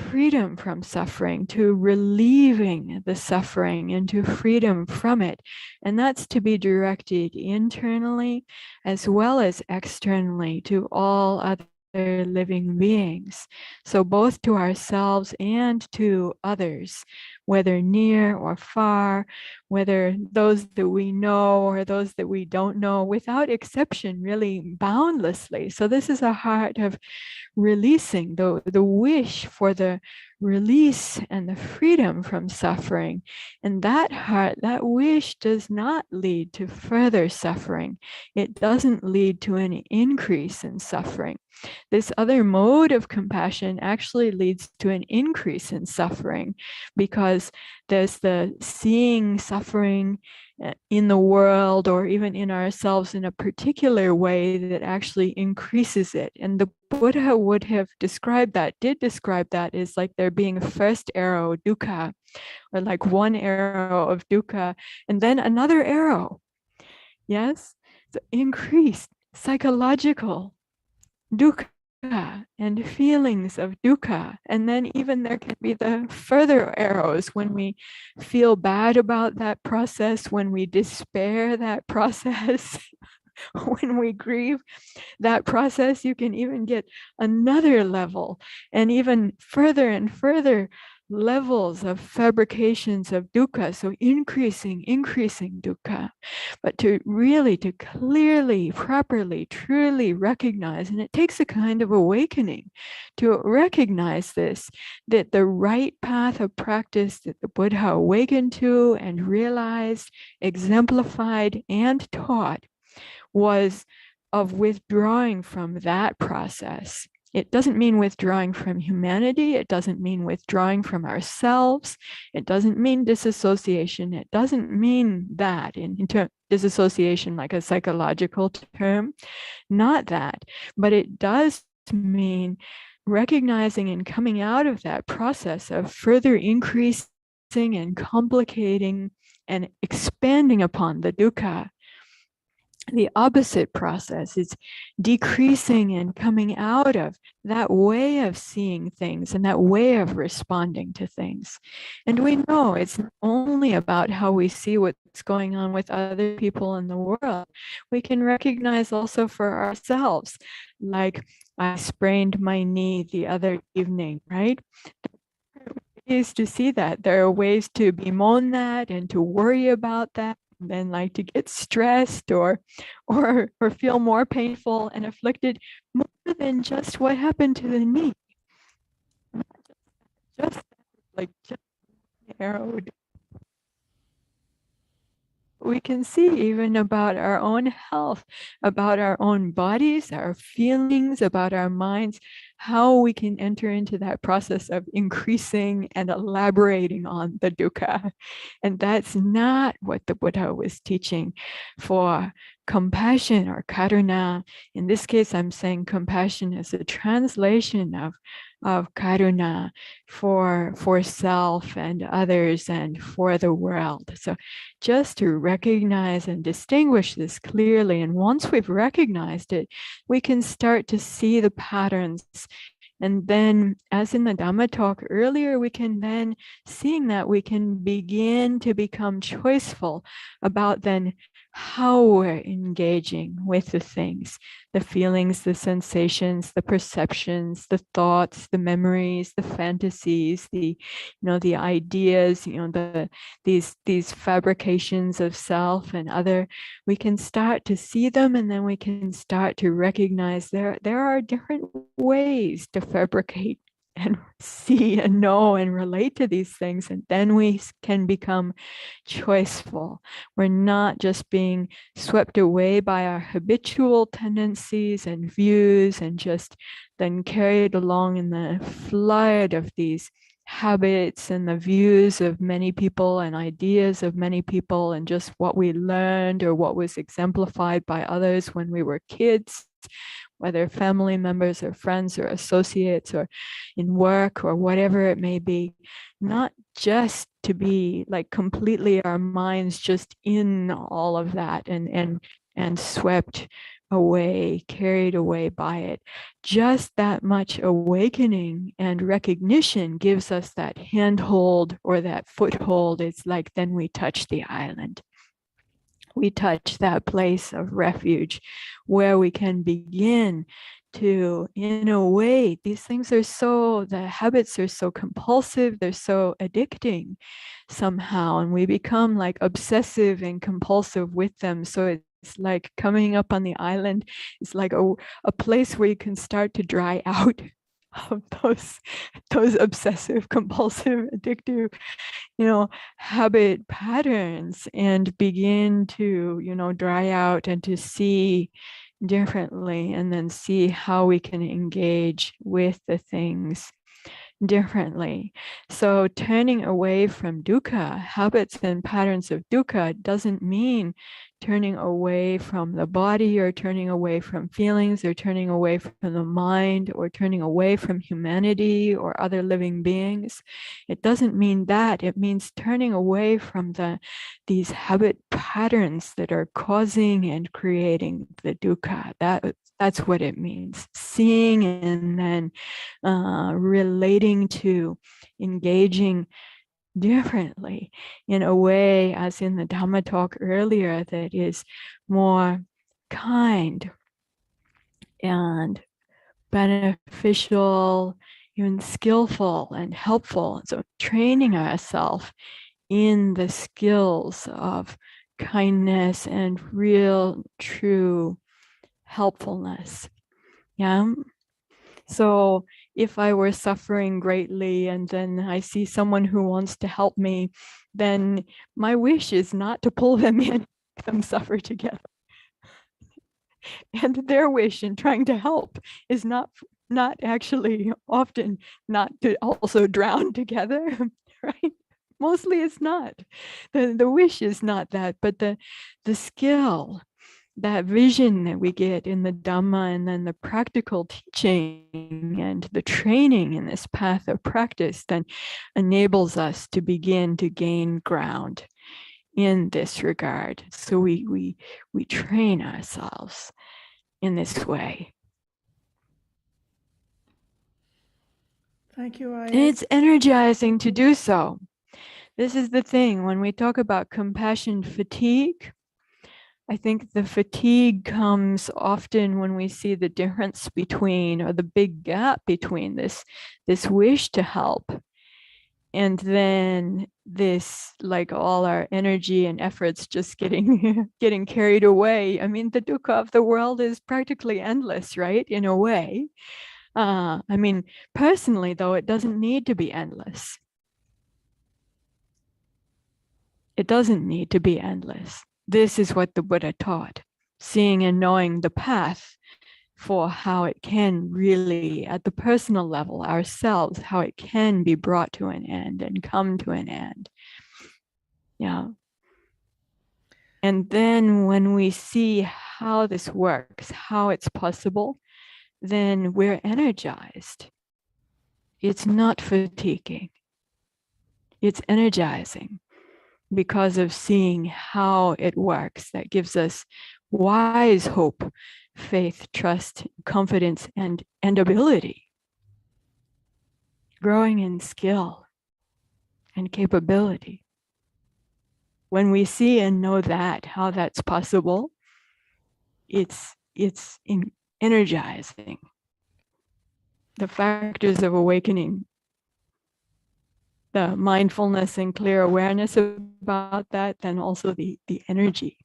freedom from suffering, to relieving the suffering and to freedom from it. And that's to be directed internally as well as externally to all other living beings. So both to ourselves and to others, whether near or far, whether those that we know or those that we don't know, without exception, really boundlessly. So this is a heart of releasing, the wish for the release and the freedom from suffering. And that heart, that wish does not lead to further suffering. It doesn't lead to an increase in suffering. This other mode of compassion actually leads to an increase in suffering, because there's the seeing suffering in the world or even in ourselves in a particular way that actually increases it. And the Buddha would have described that, did describe that as like there being a first arrow, dukkha, or like one arrow of dukkha, and then another arrow. Yes? So increased psychological dukkha and feelings of dukkha. And then even there can be the further arrows when we feel bad about that process, when we despair that process, when we grieve that process. You can even get another level and even further and further levels of fabrications of dukkha. So increasing dukkha, but to clearly, properly, truly recognize, and it takes a kind of awakening to recognize this, that the right path of practice that the Buddha awakened to and realized, exemplified, and taught was of withdrawing from that process. It doesn't mean withdrawing from humanity. It doesn't mean withdrawing from ourselves. It doesn't mean disassociation. It doesn't mean that in disassociation like a psychological term. Not that. But it does mean recognizing and coming out of that process of further increasing and complicating and expanding upon the dukkha. The opposite process is decreasing and coming out of that way of seeing things and that way of responding to things. And we know it's not only about how we see what's going on with other people in the world. We can recognize also for ourselves, like I sprained my knee the other evening, right? Ways to see that. There are ways to bemoan that and to worry about that, and like to get stressed or feel more painful and afflicted more than just what happened to the knee. Just like just narrowed. We can see even about our own health, about our own bodies, our feelings, about our minds, how we can enter into that process of increasing and elaborating on the dukkha. And that's not what the Buddha was teaching for compassion or karuna. In this case, I'm saying compassion as a translation of karuna for self and others and for the world. So just to recognize and distinguish this clearly. And once we've recognized it, we can start to see the patterns. And then, as in the Dhamma talk earlier, we can then, seeing that, we can begin to become choiceful about then how we're engaging with the things, the feelings, the sensations, the perceptions, the thoughts, the memories, the fantasies, the ideas, these fabrications of self and other. We can start to see them, and then we can start to recognize there are different ways to fabricate and see and know and relate to these things. And then we can become choiceful. We're not just being swept away by our habitual tendencies and views and just then carried along in the flood of these habits and the views of many people and ideas of many people and just what we learned or what was exemplified by others when we were kids, whether family members or friends or associates or in work or whatever it may be, not just to be like completely our minds just in all of that and swept away, carried away by it. Just that much awakening and recognition gives us that handhold or that foothold. It's like then we touch the island. We touch that place of refuge where we can begin to, in a way, these things are so, the habits are so compulsive, they're so addicting somehow, and we become like obsessive and compulsive with them. So it's like coming up on the island is like a place where you can start to dry out of those obsessive, compulsive, addictive, habit patterns and begin to, dry out and to see differently, and then see how we can engage with the things differently. So turning away from dukkha, habits and patterns of dukkha, doesn't mean turning away from the body or turning away from feelings or turning away from the mind or turning away from humanity or other living beings. It doesn't mean that. It means turning away from these habit patterns that are causing and creating the dukkha. That's what it means. Seeing and then relating to, engaging differently in a way, as in the Dhamma talk earlier, that is more kind and beneficial, even skillful and helpful. So training ourselves in the skills of kindness and real, true helpfulness. Yeah. So if I were suffering greatly and then I see someone who wants to help me, then my wish is not to pull them in, make them suffer together. And their wish in trying to help is not actually often not to also drown together, right? Mostly it's not. The wish is not that, but the skill, that vision that we get in the Dhamma, and then the practical teaching and the training in this path of practice then enables us to begin to gain ground in this regard. So we train ourselves in this way. Thank you, Ayya. And it's energizing to do so. This is the thing, when we talk about compassion fatigue, I think the fatigue comes often when we see the difference between, or the big gap between this wish to help and then this, like all our energy and efforts just getting carried away. I mean, the dukkha of the world is practically endless, right? In a way. I mean, personally, though, it doesn't need to be endless. It doesn't need to be endless. This is what the Buddha taught, seeing and knowing the path for how it can really, at the personal level, ourselves, how it can be brought to an end and come to an end. Yeah. And then when we see how this works, how it's possible, then we're energized. It's not fatiguing. It's energizing because of seeing how it works. That gives us wise hope, faith, trust, confidence, and ability. Growing in skill and capability. When we see and know that, how that's possible, it's energizing. The factors of awakening, the mindfulness and clear awareness about that, then also the energy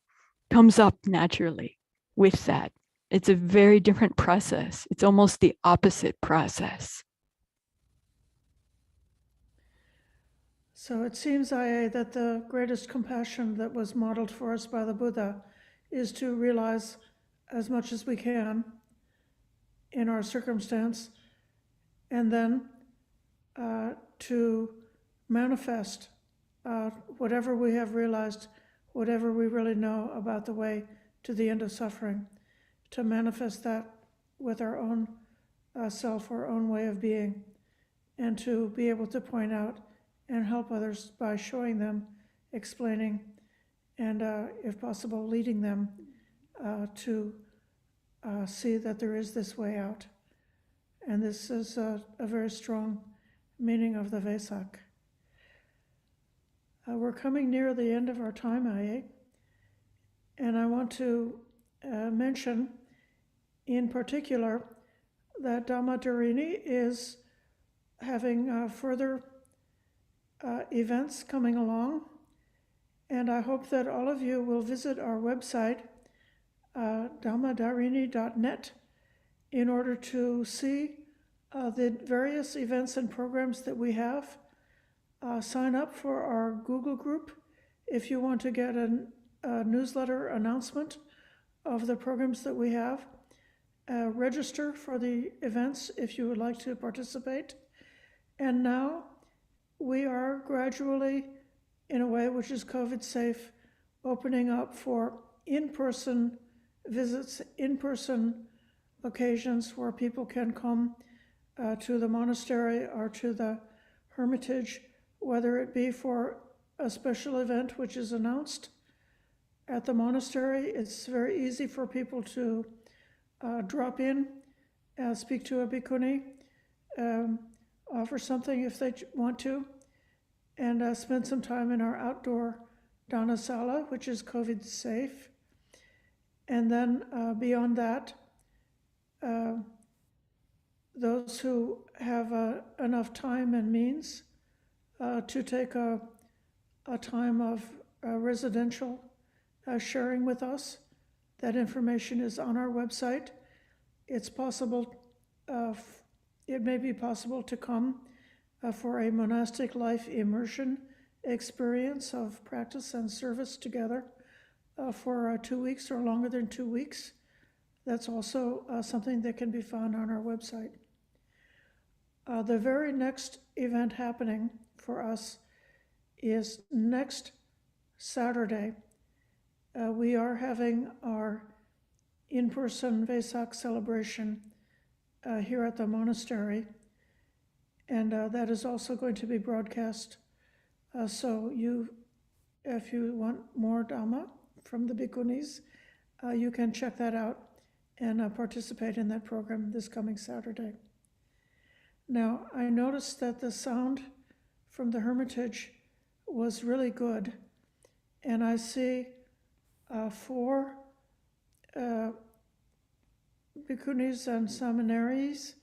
comes up naturally with that. It's a very different process. It's almost the opposite process. So it seems, Ayya, that the greatest compassion that was modeled for us by the Buddha is to realize as much as we can in our circumstance, and then to manifest whatever we have realized, whatever we really know about the way to the end of suffering, to manifest that with our own self, our own way of being, and to be able to point out and help others by showing them, explaining, and if possible, leading them to see that there is this way out. And this is a very strong meaning of the Vesak. We're coming near the end of our time, Ayya, and I want to mention in particular that Dhammadharini is having further events coming along, and I hope that all of you will visit our website, Dhammadharini.net, in order to see the various events and programs that we have. Sign up for our Google group if you want to get a newsletter announcement of the programs that we have. Register for the events if you would like to participate. And now we are gradually, in a way which is COVID safe, opening up for in-person visits, in-person occasions where people can come to the monastery or to the Hermitage, whether it be for a special event which is announced at the monastery. It's very easy for people to drop in, speak to a Bhikkhuni, offer something if they want to, and spend some time in our outdoor dana sala, which is COVID safe. And then beyond that, those who have enough time and means to take a time of residential sharing with us. That information is on our website. It's possible, it may be possible to come for a monastic life immersion experience of practice and service together for 2 weeks or longer than 2 weeks. That's also something that can be found on our website. The very next event happening for us is next Saturday. We are having our in-person Vesak celebration here at the monastery, and that is also going to be broadcast. So if you want more Dhamma from the Bhikkhunis, you can check that out and participate in that program this coming Saturday. Now, I noticed that the sound from the Hermitage was really good, and I see 4 Bhikkhunis and seminaries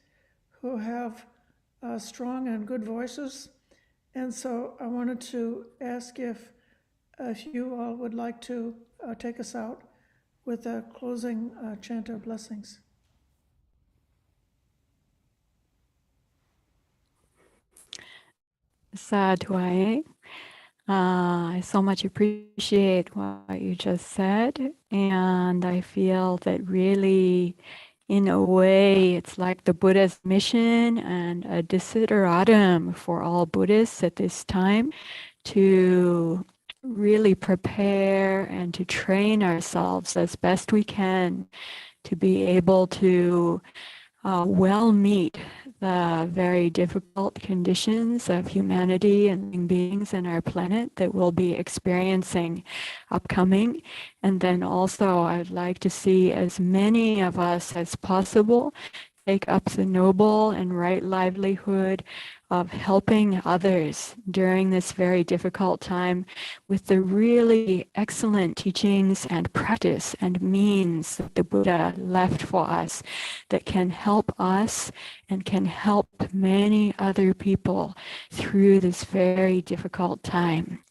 who have strong and good voices, and so I wanted to ask if you all would like to take us out with a closing chant of blessings. Sadhu. I so much appreciate what you just said, and I feel that really, in a way, it's like the Buddha's mission and a desideratum for all Buddhists at this time to really prepare and to train ourselves as best we can to be able to well meet the very difficult conditions of humanity and living beings in our planet that we'll be experiencing upcoming. And then also I'd like to see as many of us as possible take up the noble and right livelihood of helping others during this very difficult time with the really excellent teachings and practice and means that the Buddha left for us that can help us and can help many other people through this very difficult time.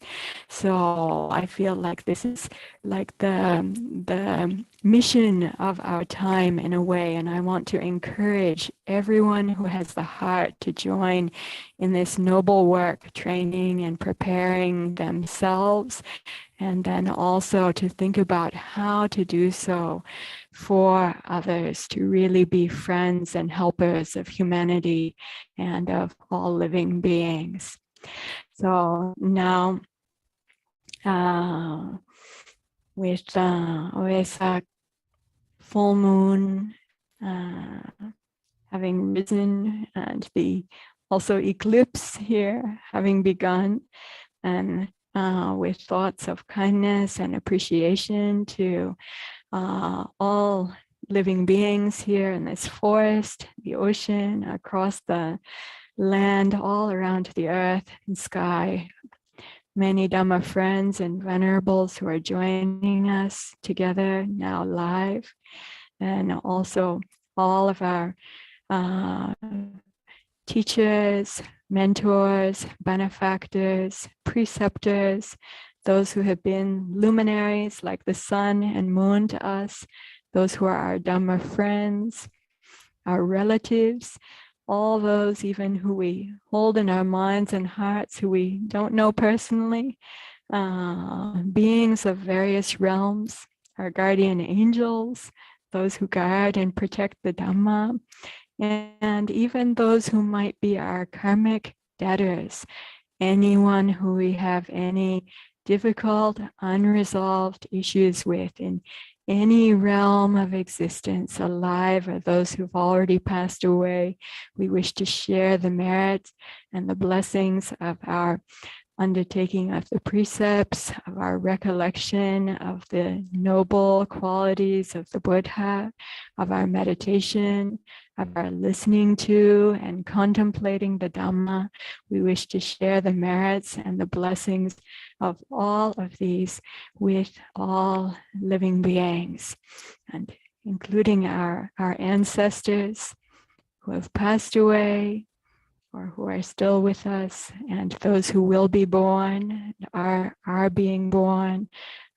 So I feel like this is like the mission of our time in a way, and I want to encourage everyone who has the heart to join in this noble work, training and preparing themselves, and then also to think about how to do so for others, to really be friends and helpers of humanity and of all living beings. So now, with Vesak full moon having risen and the also eclipse here having begun, and with thoughts of kindness and appreciation to all living beings here in this forest, the ocean, across the land, all around the earth and sky. Many Dhamma friends and venerables who are joining us together now live, and also all of our teachers, mentors, benefactors, preceptors, those who have been luminaries like the sun and moon to us, those who are our Dhamma friends, our relatives, all those even who we hold in our minds and hearts who we don't know personally, beings of various realms, our guardian angels, those who guard and protect the Dhamma, and even those who might be our karmic debtors, anyone who we have any difficult, unresolved issues with in any realm of existence, alive or those who've already passed away. We wish to share the merits and the blessings of our undertaking of the precepts, of our recollection of the noble qualities of the Buddha, of our meditation, of our listening to and contemplating the Dhamma. We wish to share the merits and the blessings of all of these with all living beings, and including our ancestors who have passed away or who are still with us, and those who will be born, are being born,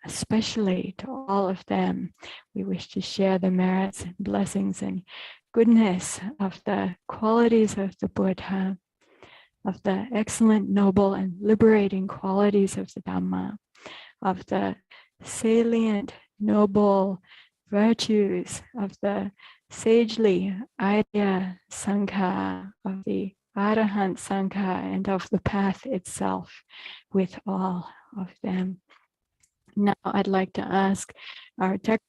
especially to all of them. We wish to share the merits and blessings and goodness of the qualities of the Buddha, of the excellent, noble, and liberating qualities of the Dhamma, of the salient, noble virtues of the sagely Ayya Sangha, of the Arahant Sangha, and of the path itself with all of them. Now I'd like to ask our tech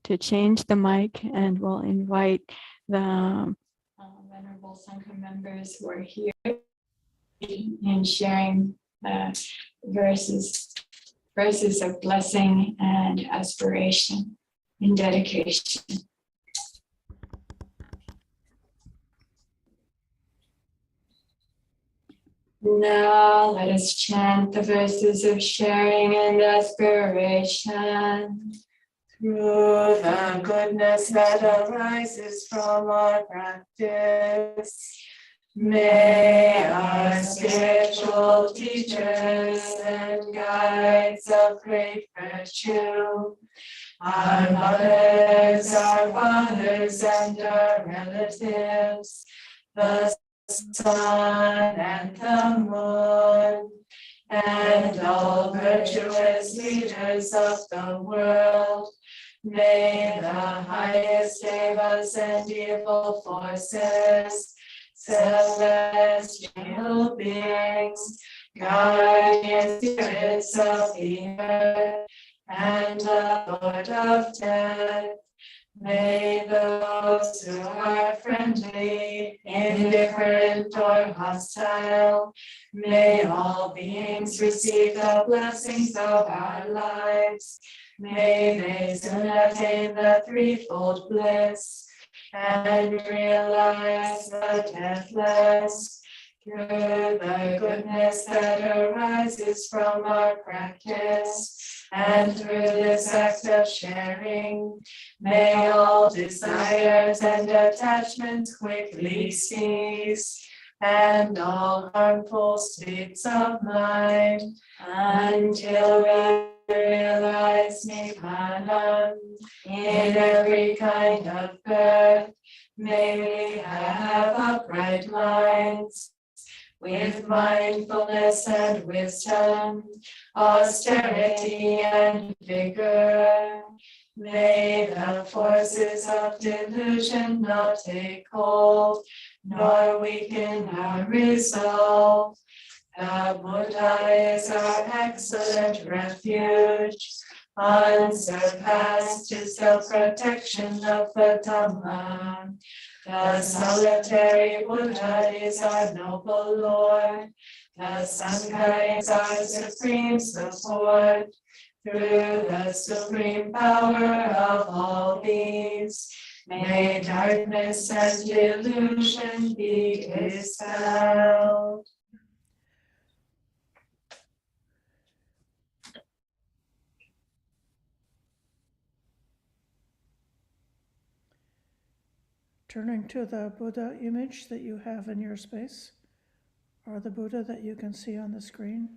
to change the mic, and we'll invite the Venerable Sangha members who are here in sharing verses of blessing and aspiration in dedication. Now let us chant the verses of sharing and aspiration. Through the goodness that arises from our practice, may our spiritual teachers and guides of great virtue, our mothers, our fathers, and our relatives, the sun and the moon, and all virtuous leaders of the world, may the highest devas and evil forces, celestial beings, guardian spirits of the earth, and the Lord of death, may those who are friendly, indifferent, or hostile, may all beings receive the blessings of our lives. May they soon attain the threefold bliss and realize the deathless. Through the goodness that arises from our practice And through this act of sharing, may all desires and attachments quickly cease, and all harmful states of mind, until we realize Nibbana in every kind of birth. May we have upright minds, with mindfulness and wisdom, austerity and vigor. May the forces of delusion not take hold, nor weaken our resolve. The Buddha is our excellent refuge. Unsurpassed is the protection of the Dhamma. The solitary Buddha is our noble Lord. The Sangha is our supreme support. Through the supreme power of all these, may darkness and delusion be dispelled. Turning to the Buddha image that you have in your space, or the Buddha that you can see on the screen.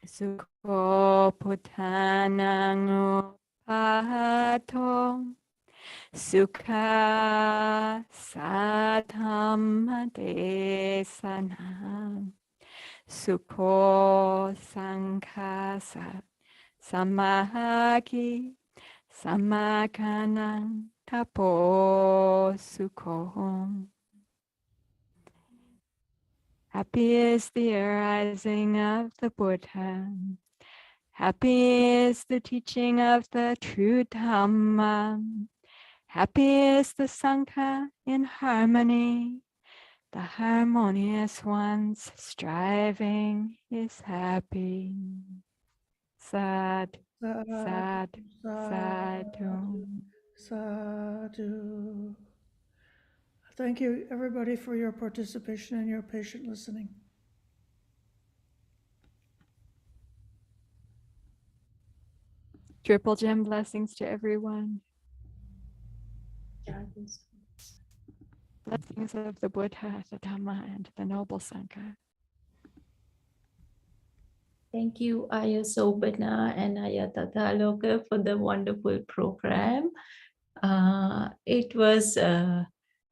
Sukho Puttanang Upahato Sukha Sadhamma Desanam Sukho Sankhasa Samahaki Samakanang Tapo Sukho. Happy is the arising of the Buddha. Happy is the teaching of the true Dhamma. Happy is the Sangha in harmony. The harmonious ones striving is happy. Sad, sad, sadhu. Sadhu. Thank you, everybody, for your participation and your patient listening. Triple gem blessings to everyone. Blessings of the Buddha, the Dhamma, and the Noble Sangha. Thank you, Ayya Sobhana and Ayya Tathaloka, for the wonderful program. It was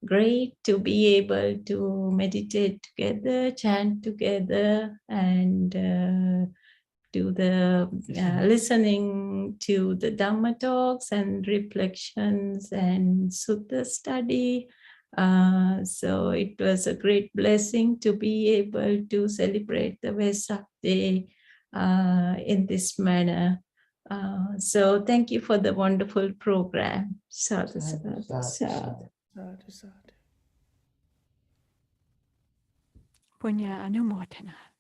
great to be able to meditate together, chant together, and do the listening to the Dhamma talks and reflections and Sutta study. So it was a great blessing to be able to celebrate the Vesak Day in this manner. So thank you for the wonderful program. Sadhu, sadhu, sadhu. Sadhu, sadhu. Punya Anumodhana.